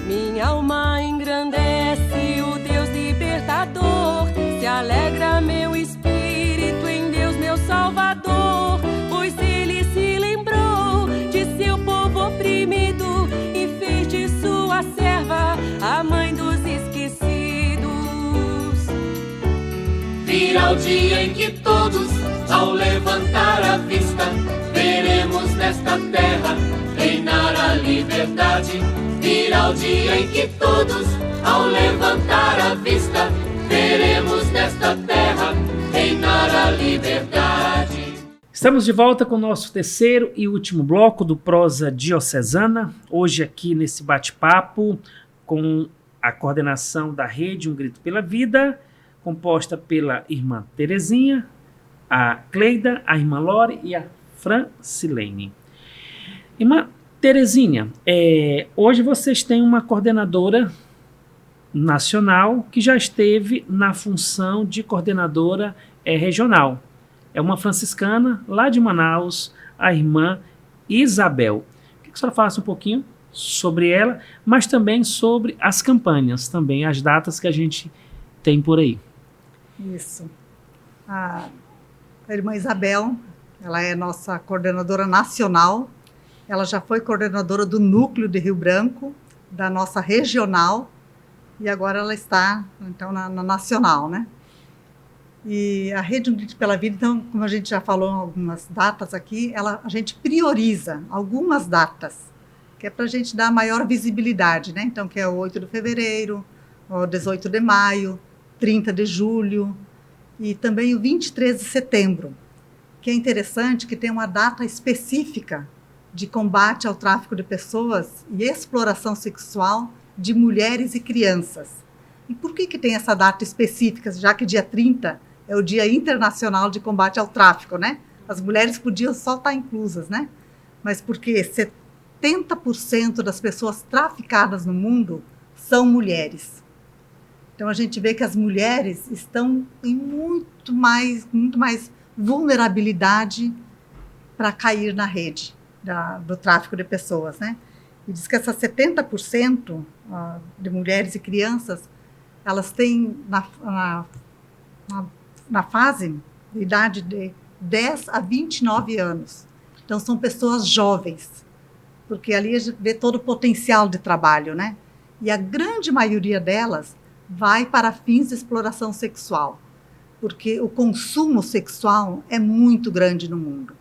Minha alma engrandece o Deus libertador, se alegra meu espírito em Deus meu Salvador, pois ele se lembrou de seu povo oprimido e fez de sua serva a mãe dos esquecidos. Virá o dia em que todos, ao levantar a vista, veremos nesta terra reinar a liberdade. Virá o dia em que todos, ao levantar a vista, veremos nesta terra reinar a liberdade. Estamos de volta com o nosso terceiro e último bloco do Prosa Diocesana. Hoje aqui nesse bate-papo com a coordenação da Rede Um Grito pela Vida, composta pela irmã Terezinha, a Cleida, a irmã Lore e a Francilene. Irmã Terezinha, hoje vocês têm uma coordenadora nacional que já esteve na função de coordenadora regional. É uma franciscana lá de Manaus, a irmã Isabel. Queria que a senhora falasse um pouquinho sobre ela, mas também sobre as campanhas, também as datas que a gente tem por aí. Isso. A irmã Isabel, ela é nossa coordenadora nacional. Ela já foi coordenadora do núcleo de Rio Branco, da nossa regional, e agora ela está, então, na nacional, né? E a Rede Um Grito pela Vida, então, como a gente já falou em algumas datas aqui, a gente prioriza algumas datas, que é para a gente dar maior visibilidade, né? Então, que é o 8 de fevereiro, o 18 de maio, 30 de julho, e também o 23 de setembro, que é interessante que tem uma data específica de combate ao tráfico de pessoas e exploração sexual de mulheres e crianças. E por que tem essa data específica, já que dia 30 é o Dia Internacional de Combate ao Tráfico, né? As mulheres podiam só estar inclusas, né? Mas porque 70% das pessoas traficadas no mundo são mulheres. Então a gente vê que as mulheres estão em muito mais vulnerabilidade para cair na rede do tráfico de pessoas, né? E diz que essas 70% de mulheres e crianças, elas têm na fase de idade de 10 a 29 anos. Então são pessoas jovens, porque ali a gente vê todo o potencial de trabalho, né? E a grande maioria delas vai para fins de exploração sexual, porque o consumo sexual é muito grande no mundo.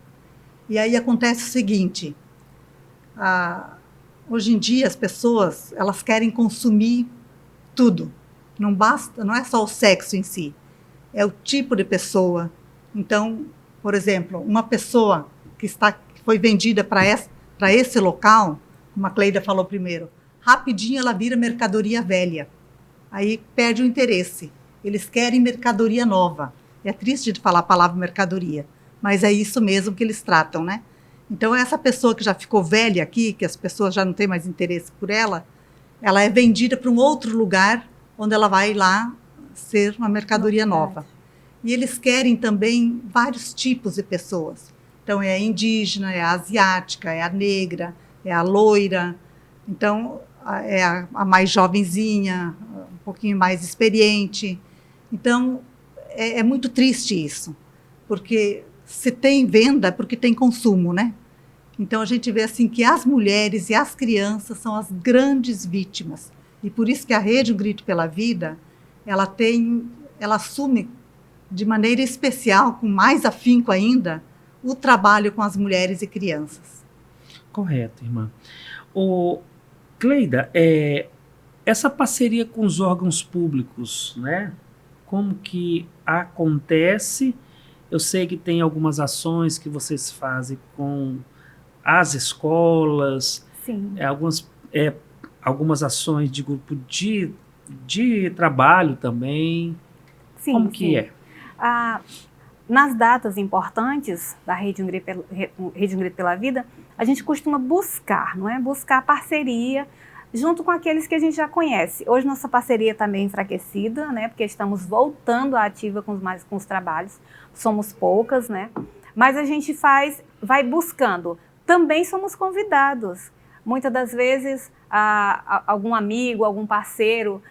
E aí acontece o seguinte, hoje em dia as pessoas, elas querem consumir tudo. Não basta, não é só o sexo em si, é o tipo de pessoa. Então, por exemplo, uma pessoa que foi vendida para esse local, como a Cleida falou primeiro, rapidinho ela vira mercadoria velha. Aí perde o interesse. Eles querem mercadoria nova. É triste de falar a palavra mercadoria, mas é isso mesmo que eles tratam, né? Então, essa pessoa que já ficou velha aqui, que as pessoas já não têm mais interesse por ela, ela é vendida para um outro lugar, onde ela vai lá ser uma mercadoria nova. E eles querem também vários tipos de pessoas. Então, é a indígena, é a asiática, é a negra, é a loira. Então, é a mais jovenzinha, um pouquinho mais experiente. Então, é muito triste isso, porque se tem venda, é porque tem consumo, né? Então, a gente vê assim que as mulheres e as crianças são as grandes vítimas. E por isso que a Rede Um Grito pela Vida, ela assume de maneira especial, com mais afinco ainda, o trabalho com as mulheres e crianças. Correto, irmã. Cleida, essa parceria com os órgãos públicos, né? Como que acontece? Eu sei que tem algumas ações que vocês fazem com as escolas, Sim. Algumas ações de grupo de trabalho também. Sim, como que sim. é? Nas datas importantes da Rede Um Grito pela Vida, a gente costuma buscar, não é? Buscar parceria junto com aqueles que a gente já conhece. Hoje nossa parceria está meio enfraquecida, né? Porque estamos voltando à ativa com os trabalhos. Somos poucas, né? Mas a gente vai buscando. Também somos convidados. Muitas das vezes, algum amigo, algum parceiro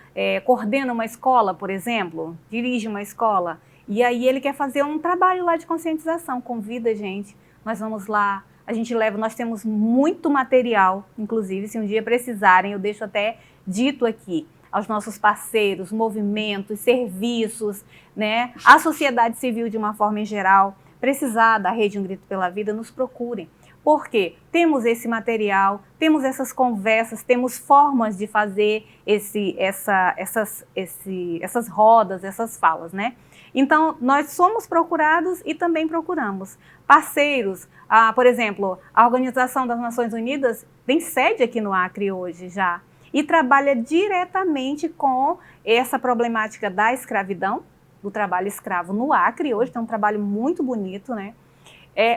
coordena uma escola, por exemplo, dirige uma escola, e aí ele quer fazer um trabalho lá de conscientização, convida a gente, nós vamos lá, a gente leva, nós temos muito material, inclusive, se um dia precisarem, eu deixo até dito aqui, aos nossos parceiros, movimentos, serviços, né, a sociedade civil de uma forma em geral, precisar da Rede Um Grito pela Vida, nos procurem. Porque temos esse material, temos essas conversas, temos formas de fazer essas rodas, essas falas, né? Então, nós somos procurados e também procuramos parceiros. Por exemplo, a Organização das Nações Unidas tem sede aqui no Acre hoje já e trabalha diretamente com essa problemática da escravidão, do trabalho escravo no Acre. Hoje tem um trabalho muito bonito, né?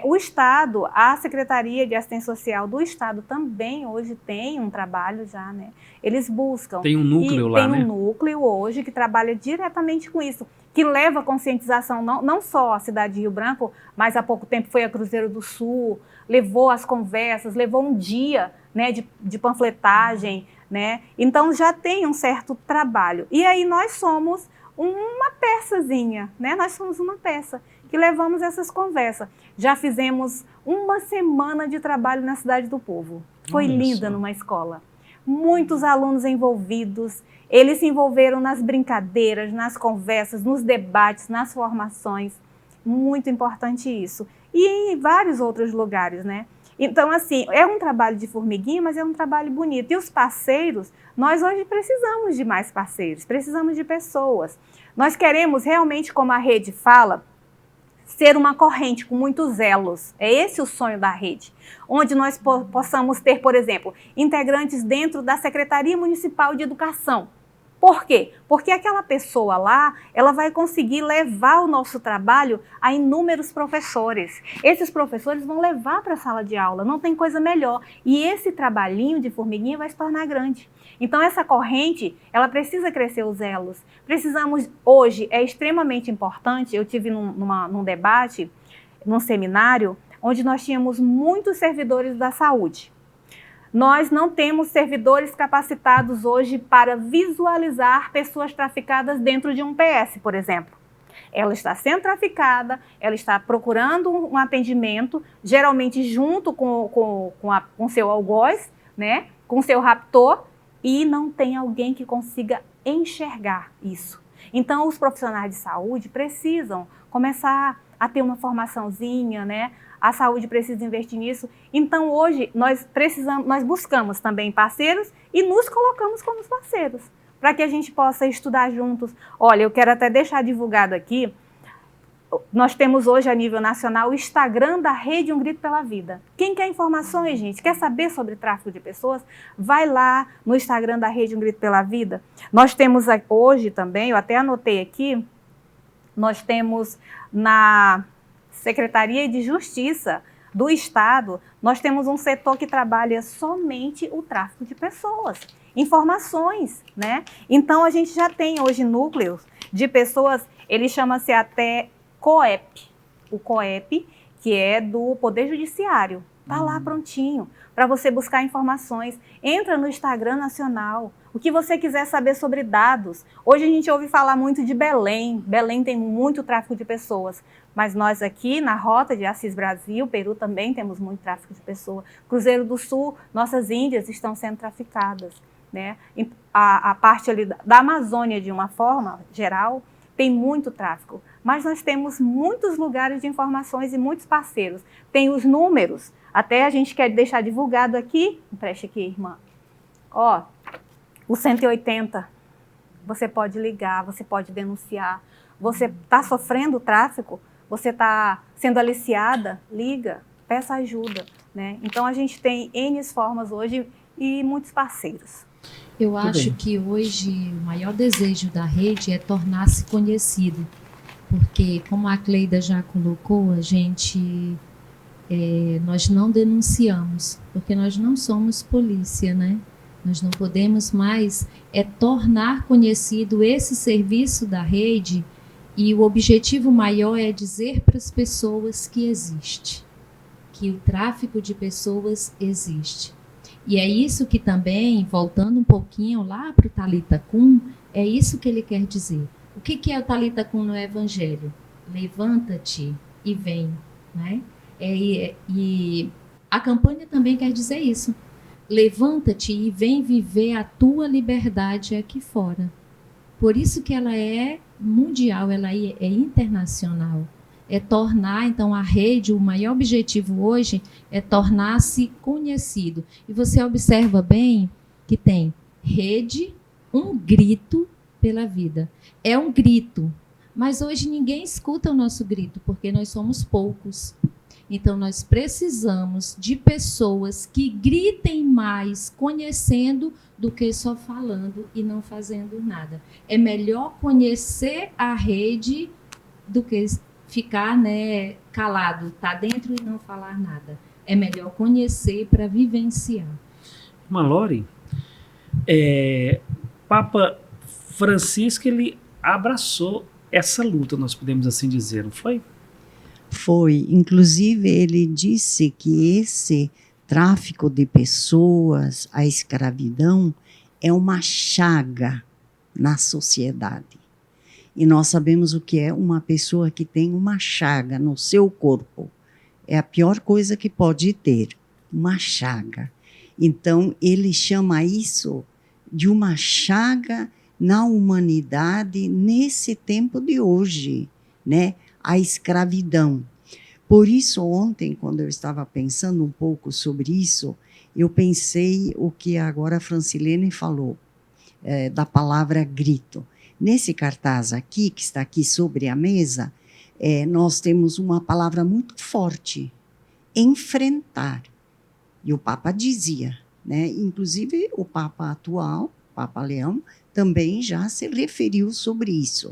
O Estado, a Secretaria de Assistência Social do Estado também hoje tem um trabalho já, né? Eles buscam. Tem um núcleo lá, né? Tem um núcleo hoje que trabalha diretamente com isso, que leva conscientização não só à cidade de Rio Branco, mas há pouco tempo foi a Cruzeiro do Sul, levou as conversas, levou um dia, né, de panfletagem, né? Então já tem um certo trabalho. E aí nós somos uma peçazinha, né? Nós somos uma peça que levamos essas conversas. Já fizemos uma semana de trabalho na Cidade do Povo. Foi linda numa escola. Muitos alunos envolvidos, eles se envolveram nas brincadeiras, nas conversas, nos debates, nas formações. Muito importante isso. E em vários outros lugares, né? Então, assim, é um trabalho de formiguinha, mas é um trabalho bonito. E os parceiros, nós hoje precisamos de mais parceiros, precisamos de pessoas. Nós queremos realmente, como a rede fala, ser uma corrente com muitos elos. É esse o sonho da rede. Onde nós possamos ter, por exemplo, integrantes dentro da Secretaria Municipal de Educação. Por quê? Porque aquela pessoa lá, ela vai conseguir levar o nosso trabalho a inúmeros professores. Esses professores vão levar para a sala de aula, não tem coisa melhor. E esse trabalhinho de formiguinha vai se tornar grande. Então essa corrente, ela precisa crescer os elos. Precisamos, hoje, é extremamente importante, eu tive num debate, num seminário, onde nós tínhamos muitos servidores da saúde. Nós não temos servidores capacitados hoje para visualizar pessoas traficadas dentro de um PS, por exemplo. Ela está sendo traficada, ela está procurando um atendimento, geralmente junto com seu algoz, né, com seu raptor, e não tem alguém que consiga enxergar isso. Então, os profissionais de saúde precisam começar a ter uma formaçãozinha, né? A saúde precisa investir nisso. Então, hoje, nós buscamos também parceiros e nos colocamos como parceiros, para que a gente possa estudar juntos. Olha, eu quero até deixar divulgado aqui, nós temos hoje, a nível nacional, o Instagram da Rede Um Grito pela Vida. Quem quer informações, gente, quer saber sobre tráfico de pessoas, vai lá no Instagram da Rede Um Grito pela Vida. Nós temos hoje também, eu até anotei aqui, nós temos na Secretaria de Justiça do Estado, nós temos um setor que trabalha somente o tráfico de pessoas, informações, né? Então, a gente já tem hoje núcleos de pessoas, ele chama-se até COEP, o COEP, que é do Poder Judiciário, está lá prontinho, para você buscar informações. Entra no Instagram Nacional, o que você quiser saber sobre dados. Hoje a gente ouve falar muito de Belém. Belém tem muito tráfico de pessoas, mas nós aqui na rota de Assis Brasil, Peru também temos muito tráfico de pessoas. Cruzeiro do Sul, nossas índias estão sendo traficadas, né? A parte ali da Amazônia, de uma forma geral, tem muito tráfico, mas nós temos muitos lugares de informações e muitos parceiros. Tem os números, até a gente quer deixar divulgado aqui, preste aqui, irmã. Ó, o 180, você pode ligar, você pode denunciar. Você está sofrendo tráfico, você está sendo aliciada, liga, peça ajuda, né? Então a gente tem N formas hoje e muitos parceiros. Eu acho que hoje o maior desejo da rede é tornar-se conhecido, porque como a Cleida já colocou, a gente, nós não denunciamos, porque nós não somos polícia, né? Nós não podemos mais tornar conhecido esse serviço da rede, e o objetivo maior é dizer para as pessoas que existe, que o tráfico de pessoas existe. E é isso que também, voltando um pouquinho lá para o Talita Kum, é isso que ele quer dizer. O que é o Talita Kum no Evangelho? Levanta-te e vem, né? E a campanha também quer dizer isso. Levanta-te e vem viver a tua liberdade aqui fora. Por isso que ela é mundial, ela é internacional. É tornar, então, a rede, o maior objetivo hoje é tornar-se conhecido. E você observa bem que tem rede, um grito pela vida. É um grito, mas hoje ninguém escuta o nosso grito, porque nós somos poucos. Então, nós precisamos de pessoas que gritem mais, conhecendo, do que só falando e não fazendo nada. É melhor conhecer a rede do que ficar, né, calado, tá dentro e não falar nada. É melhor conhecer para vivenciar. Malori, Papa Francisco, ele abraçou essa luta, nós podemos assim dizer, não foi? Foi. Inclusive, ele disse que esse tráfico de pessoas, a escravidão, é uma chaga na sociedade. E nós sabemos o que é uma pessoa que tem uma chaga no seu corpo. É a pior coisa que pode ter, uma chaga. Então, ele chama isso de uma chaga na humanidade nesse tempo de hoje, né? A escravidão. Por isso, ontem, quando eu estava pensando um pouco sobre isso, eu pensei o que agora a Francilene falou, da palavra grito. Nesse cartaz aqui, que está aqui sobre a mesa, nós temos uma palavra muito forte, enfrentar. E o Papa dizia, né? Inclusive o Papa atual, Papa Leão, também já se referiu sobre isso.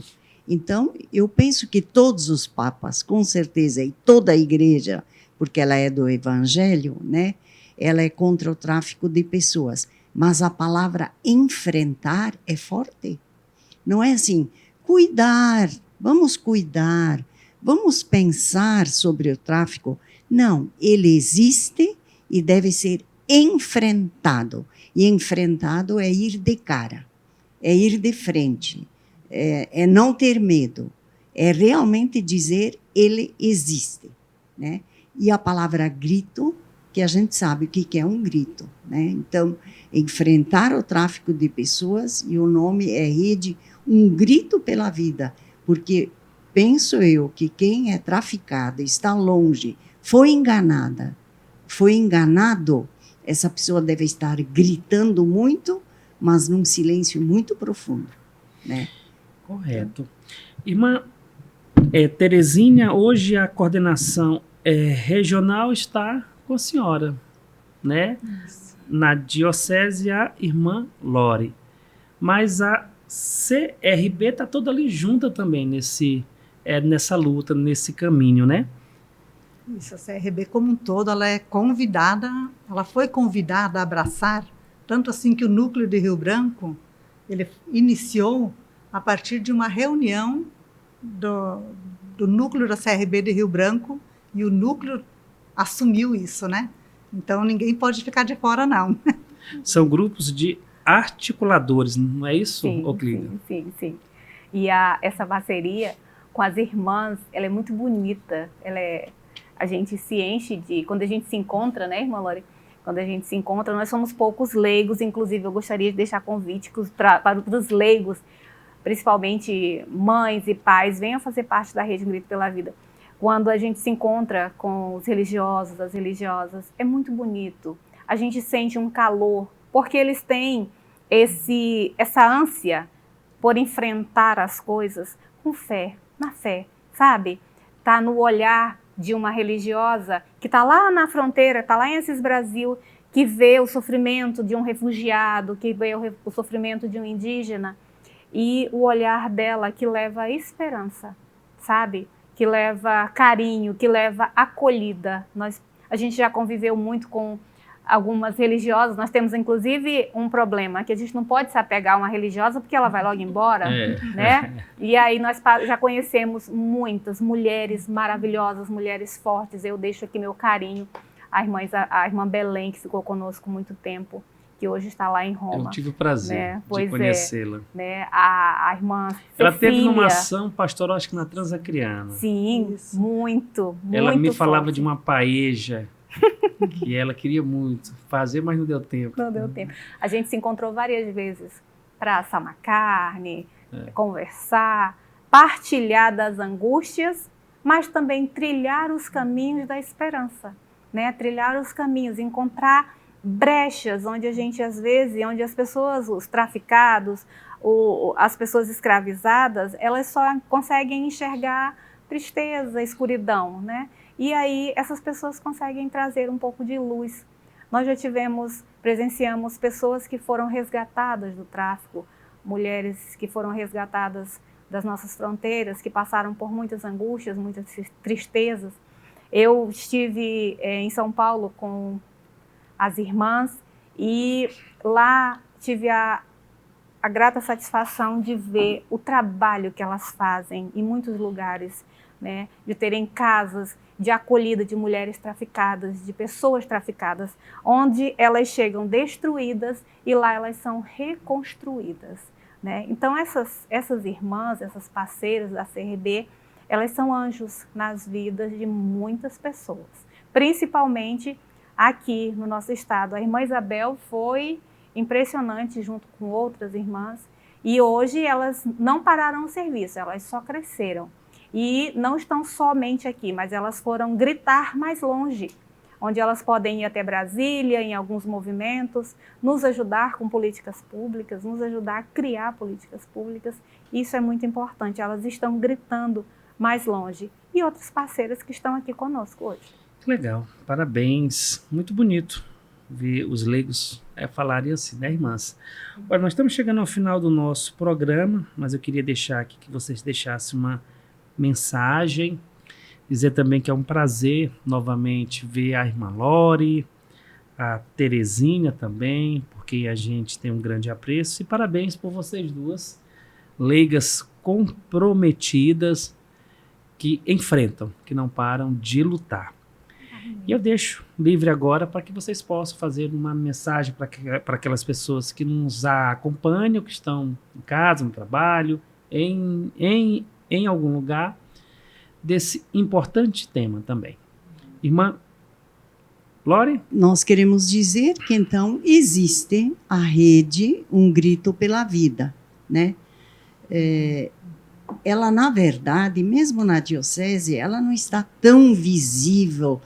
Então, eu penso que todos os papas, com certeza, e toda a igreja, porque ela é do Evangelho, né? Ela é contra o tráfico de pessoas. Mas a palavra enfrentar é forte. Não é assim, cuidar, vamos pensar sobre o tráfico. Não, ele existe e deve ser enfrentado. E enfrentado é ir de cara, é ir de frente. É não ter medo, é realmente dizer ele existe, né? E a palavra grito, que a gente sabe o que é um grito, né? Então, enfrentar o tráfico de pessoas, e o nome é Rede, um grito pela vida, porque penso eu que quem é traficado, está longe, foi enganado, essa pessoa deve estar gritando muito, mas num silêncio muito profundo, né? Correto. Irmã Terezinha, hoje a coordenação regional está com a senhora, né? Isso. Na diocese, a irmã Lore. Mas a CRB está toda ali junta também nessa luta, nesse caminho, né? Isso, a CRB como um todo, ela foi convidada a abraçar, tanto assim que o núcleo de Rio Branco, ele iniciou a partir de uma reunião do núcleo da CRB de Rio Branco, e o núcleo assumiu isso, né? Então ninguém pode ficar de fora, não. São grupos de articuladores, não é isso, Oclida? Sim. E essa parceria com as irmãs, ela é muito bonita. A gente se enche quando a gente se encontra, né, irmã Lore? Quando a gente se encontra, nós somos poucos leigos, inclusive eu gostaria de deixar convite para os leigos, principalmente mães e pais, venham fazer parte da Rede Um Grito pela Vida. Quando a gente se encontra com os religiosos, as religiosas, é muito bonito. A gente sente um calor, porque eles têm essa ânsia por enfrentar as coisas com fé, na fé, sabe? Tá no olhar de uma religiosa que está lá na fronteira, está lá em Assis Brasil, que vê o sofrimento de um refugiado, que vê o sofrimento de um indígena, e o olhar dela que leva esperança, sabe? Que leva carinho, que leva acolhida. A gente já conviveu muito com algumas religiosas, nós temos inclusive um problema, que a gente não pode se apegar a uma religiosa porque ela vai logo embora, né? E aí nós já conhecemos muitas mulheres maravilhosas, mulheres fortes. Eu deixo aqui meu carinho à irmã Belém, que ficou conosco muito tempo, que hoje está lá em Roma. Eu tive o prazer de conhecê-la. Né? A irmã Ela Cecília, teve numa ação pastoral, acho que na Transacriana. Sim, muito Ela me falava forte. de uma paeja que ela queria muito fazer, mas não deu tempo. Não deu tempo. A gente se encontrou várias vezes para assar uma carne, conversar, partilhar das angústias, mas também trilhar os caminhos da esperança, né? Trilhar os caminhos, encontrar brechas onde a gente, às vezes, onde as pessoas, os traficados, as pessoas escravizadas, elas só conseguem enxergar tristeza, escuridão, né? E aí essas pessoas conseguem trazer um pouco de luz. Nós já presenciamos pessoas que foram resgatadas do tráfico, mulheres que foram resgatadas das nossas fronteiras, que passaram por muitas angústias, muitas tristezas. Eu estive em São Paulo com as irmãs e lá tive a grata satisfação de ver o trabalho que elas fazem em muitos lugares, né? De terem casas de acolhida de mulheres traficadas, de pessoas traficadas, onde elas chegam destruídas e lá elas são reconstruídas, né? Então essas irmãs, essas parceiras da CRB, elas são anjos nas vidas de muitas pessoas, principalmente aqui no nosso estado. A irmã Isabel foi impressionante junto com outras irmãs e hoje elas não pararam o serviço, elas só cresceram. E não estão somente aqui, mas elas foram gritar mais longe, onde elas podem ir até Brasília, em alguns movimentos, nos ajudar com políticas públicas, nos ajudar a criar políticas públicas. Isso é muito importante, elas estão gritando mais longe. E outras parceiras que estão aqui conosco hoje. Legal, parabéns, muito bonito ver os leigos falarem assim, né, irmãs? Olha, nós estamos chegando ao final do nosso programa, mas eu queria deixar aqui que vocês deixassem uma mensagem, dizer também que é um prazer novamente ver a irmã Lore, a Terezinha também, porque a gente tem um grande apreço, e parabéns por vocês duas, leigas comprometidas, que enfrentam, que não param de lutar. E eu deixo livre agora para que vocês possam fazer uma mensagem para aquelas pessoas que nos acompanham, que estão em casa, no trabalho, em algum lugar, desse importante tema também. Irmã Lore? Nós queremos dizer que, então, existe a rede Um Grito pela Vida, né? Ela, na verdade, mesmo na diocese, ela não está tão visível,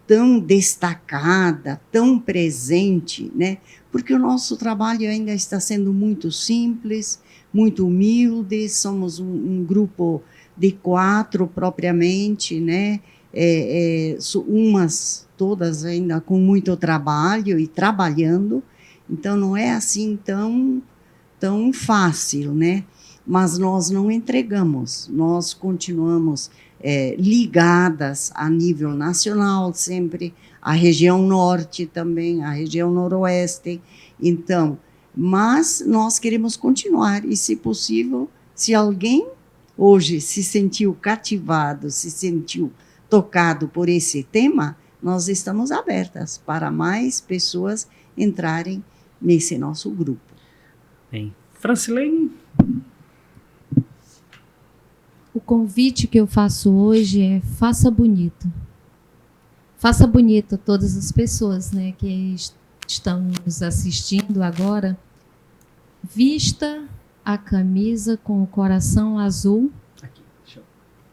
tão destacada, tão presente, né? Porque o nosso trabalho ainda está sendo muito simples, muito humilde, somos um grupo de 4 propriamente, né? Umas todas ainda com muito trabalho e trabalhando, então não é assim tão fácil, né? Mas nós não entregamos, nós continuamos ligadas a nível nacional, sempre a região norte também, a região noroeste. Então, mas nós queremos continuar e, se possível, se alguém hoje se sentiu cativado, se sentiu tocado por esse tema, nós estamos abertas para mais pessoas entrarem nesse nosso grupo. Bem, Francilene? O convite que eu faço hoje é faça bonito. Faça bonito todas as pessoas, né, que estão nos assistindo agora. Vista a camisa com o coração azul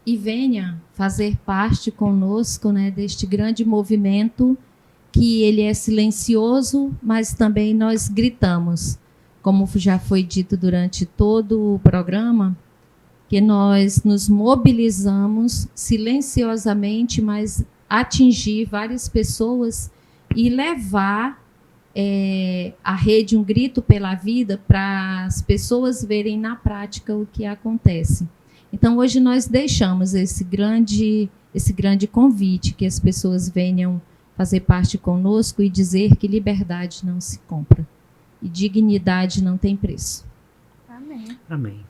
e venha fazer parte conosco, né, deste grande movimento que ele é silencioso, mas também nós gritamos. Como já foi dito durante todo o programa, que nós nos mobilizamos silenciosamente, mas atingir várias pessoas e levar a rede Um Grito pela Vida para as pessoas verem na prática o que acontece. Então, hoje nós deixamos esse grande convite, que as pessoas venham fazer parte conosco e dizer que liberdade não se compra e dignidade não tem preço. Amém. Amém.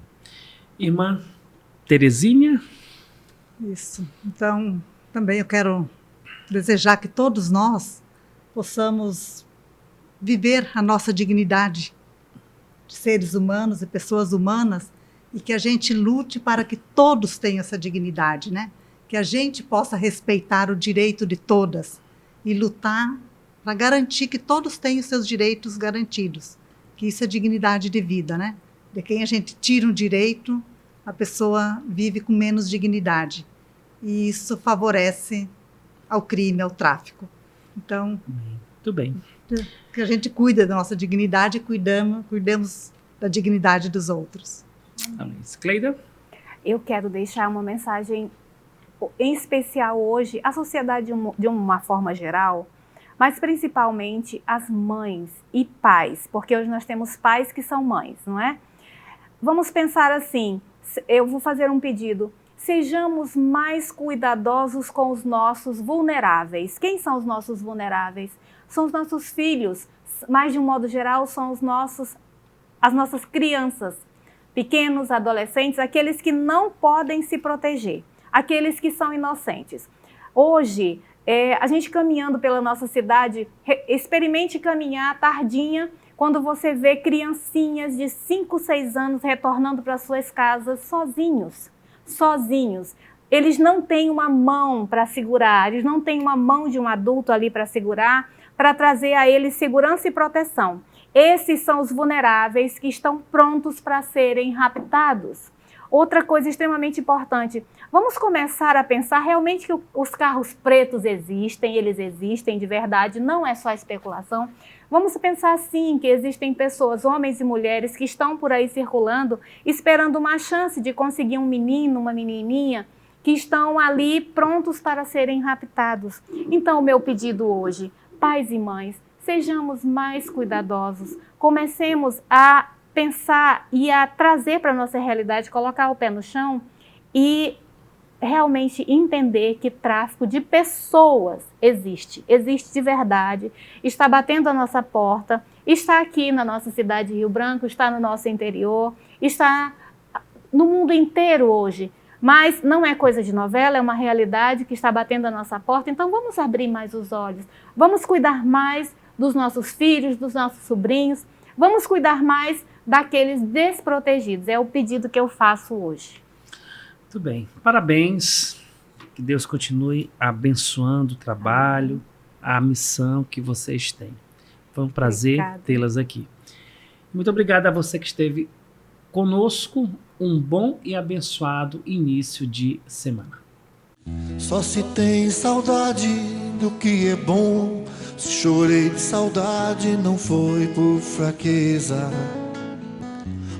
Irmã Terezinha? Isso. Então, também eu quero desejar que todos nós possamos viver a nossa dignidade de seres humanos e pessoas humanas, e que a gente lute para que todos tenham essa dignidade, né? Que a gente possa respeitar o direito de todas e lutar para garantir que todos tenham seus direitos garantidos, que isso é dignidade de vida, né? De quem a gente tira um direito, a pessoa vive com menos dignidade. E isso favorece ao crime, ao tráfico. Então, muito bem. Que a gente cuida da nossa dignidade e cuidemos da dignidade dos outros. Cleida? Eu quero deixar uma mensagem em especial hoje à sociedade de uma forma geral, mas principalmente às mães e pais, porque hoje nós temos pais que são mães, não é? Vamos pensar assim, eu vou fazer um pedido, sejamos mais cuidadosos com os nossos vulneráveis. Quem são os nossos vulneráveis? São os nossos filhos, mas de um modo geral são as nossas crianças, pequenos, adolescentes, aqueles que não podem se proteger, aqueles que são inocentes. Hoje, a gente caminhando pela nossa cidade, experimente caminhar tardinha, quando você vê criancinhas de 5, 6 anos retornando para suas casas sozinhos. Eles não têm uma mão para segurar, eles não têm uma mão de um adulto ali para segurar, para trazer a eles segurança e proteção. Esses são os vulneráveis que estão prontos para serem raptados. Outra coisa extremamente importante, vamos começar a pensar realmente que os carros pretos existem, eles existem de verdade, não é só especulação. Vamos pensar sim que existem pessoas, homens e mulheres, que estão por aí circulando, esperando uma chance de conseguir um menino, uma menininha, que estão ali prontos para serem raptados. Então, o meu pedido hoje, pais e mães, sejamos mais cuidadosos, comecemos a pensar e a trazer para a nossa realidade, colocar o pé no chão e realmente entender que tráfico de pessoas existe de verdade, está batendo a nossa porta, está aqui na nossa cidade de Rio Branco, está no nosso interior, está no mundo inteiro hoje, mas não é coisa de novela, é uma realidade que está batendo a nossa porta, então vamos abrir mais os olhos, vamos cuidar mais dos nossos filhos, dos nossos sobrinhos, vamos cuidar mais daqueles desprotegidos. É o pedido que eu faço hoje. Muito bem. Parabéns. Que Deus continue abençoando o trabalho, a missão que vocês têm. Foi um prazer tê-las aqui. Muito obrigado a você que esteve conosco. Um bom e abençoado início de semana. Só se tem saudade do que é bom. Se chorei de saudade, não foi por fraqueza,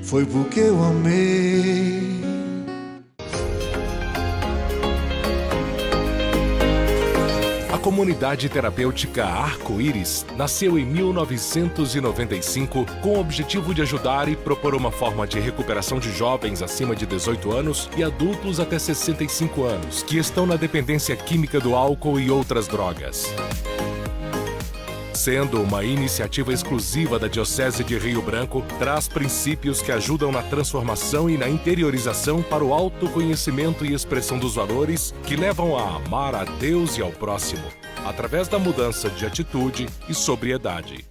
foi porque eu amei. comunidade terapêutica Arco-Íris nasceu em 1995 com o objetivo de ajudar e propor uma forma de recuperação de jovens acima de 18 anos e adultos até 65 anos que estão na dependência química do álcool e outras drogas. Sendo uma iniciativa exclusiva da Diocese de Rio Branco, traz princípios que ajudam na transformação e na interiorização para o autoconhecimento e expressão dos valores que levam a amar a Deus e ao próximo, através da mudança de atitude e sobriedade.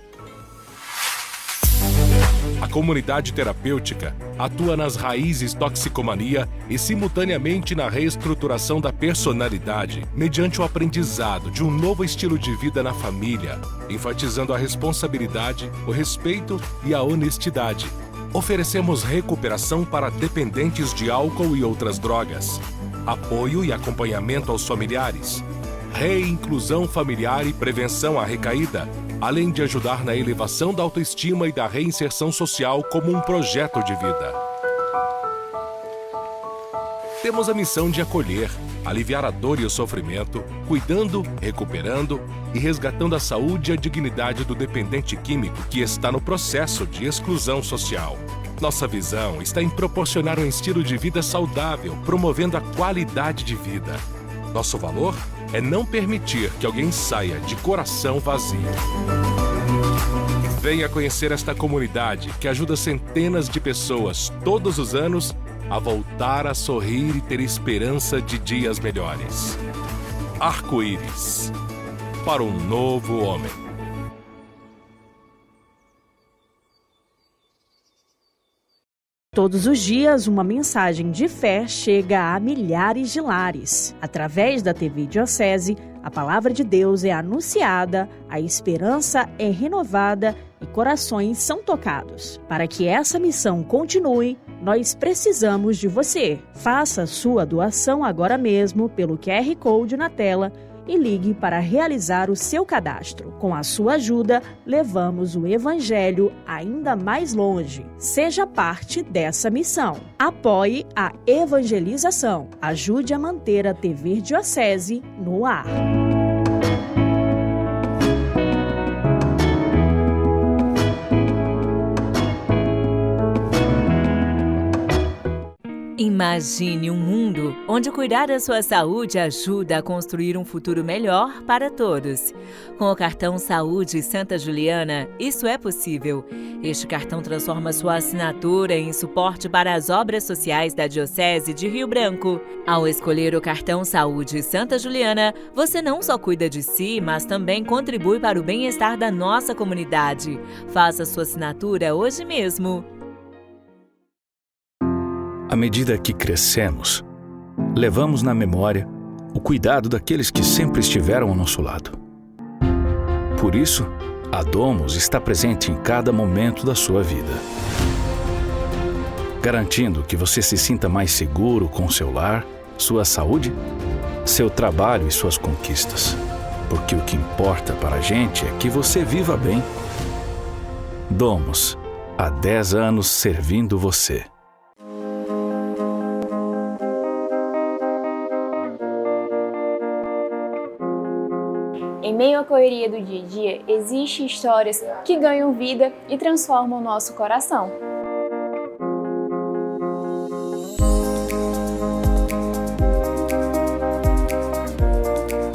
A comunidade terapêutica atua nas raízes toxicomania e simultaneamente na reestruturação da personalidade, mediante o aprendizado de um novo estilo de vida na família, enfatizando a responsabilidade, o respeito e a honestidade. Oferecemos recuperação para dependentes de álcool e outras drogas, apoio e acompanhamento aos familiares, reinclusão familiar e prevenção à recaída, além de ajudar na elevação da autoestima e da reinserção social como um projeto de vida. Temos a missão de acolher, aliviar a dor e o sofrimento, cuidando, recuperando e resgatando a saúde e a dignidade do dependente químico que está no processo de exclusão social. Nossa visão está em proporcionar um estilo de vida saudável, promovendo a qualidade de vida. Nosso valor é não permitir que alguém saia de coração vazio. Venha conhecer esta comunidade que ajuda centenas de pessoas todos os anos a voltar a sorrir e ter esperança de dias melhores. Arco-Íris, para um novo homem. Todos os dias, uma mensagem de fé chega a milhares de lares. Através da TV Diocese, a palavra de Deus é anunciada, a esperança é renovada e corações são tocados. Para que essa missão continue, nós precisamos de você. Faça sua doação agora mesmo pelo QR Code na tela e ligue para realizar o seu cadastro. Com a sua ajuda, levamos o Evangelho ainda mais longe. Seja parte dessa missão. Apoie a evangelização. Ajude a manter a TV Diocese no ar. Imagine um mundo onde cuidar da sua saúde ajuda a construir um futuro melhor para todos. Com o cartão Saúde Santa Juliana, isso é possível. Este cartão transforma sua assinatura em suporte para as obras sociais da Diocese de Rio Branco. Ao escolher o cartão Saúde Santa Juliana, você não só cuida de si, mas também contribui para o bem-estar da nossa comunidade. Faça sua assinatura hoje mesmo. À medida que crescemos, levamos na memória o cuidado daqueles que sempre estiveram ao nosso lado. Por isso, a Domus está presente em cada momento da sua vida, garantindo que você se sinta mais seguro com seu lar, sua saúde, seu trabalho e suas conquistas. Porque o que importa para a gente é que você viva bem. Domus, há 10 anos servindo você. Em meio à correria do dia a dia, existem histórias que ganham vida e transformam o nosso coração.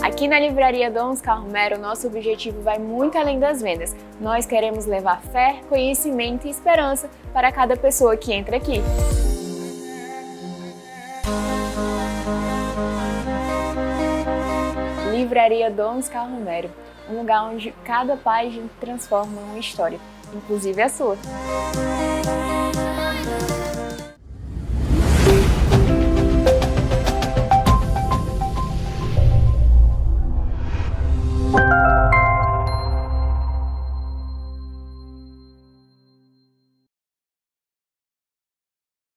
Aqui na Livraria Dom Carromero, nosso objetivo vai muito além das vendas. Nós queremos levar fé, conhecimento e esperança para cada pessoa que entra aqui. Livraria Dom Carromero, um lugar onde cada página transforma uma história, inclusive a sua.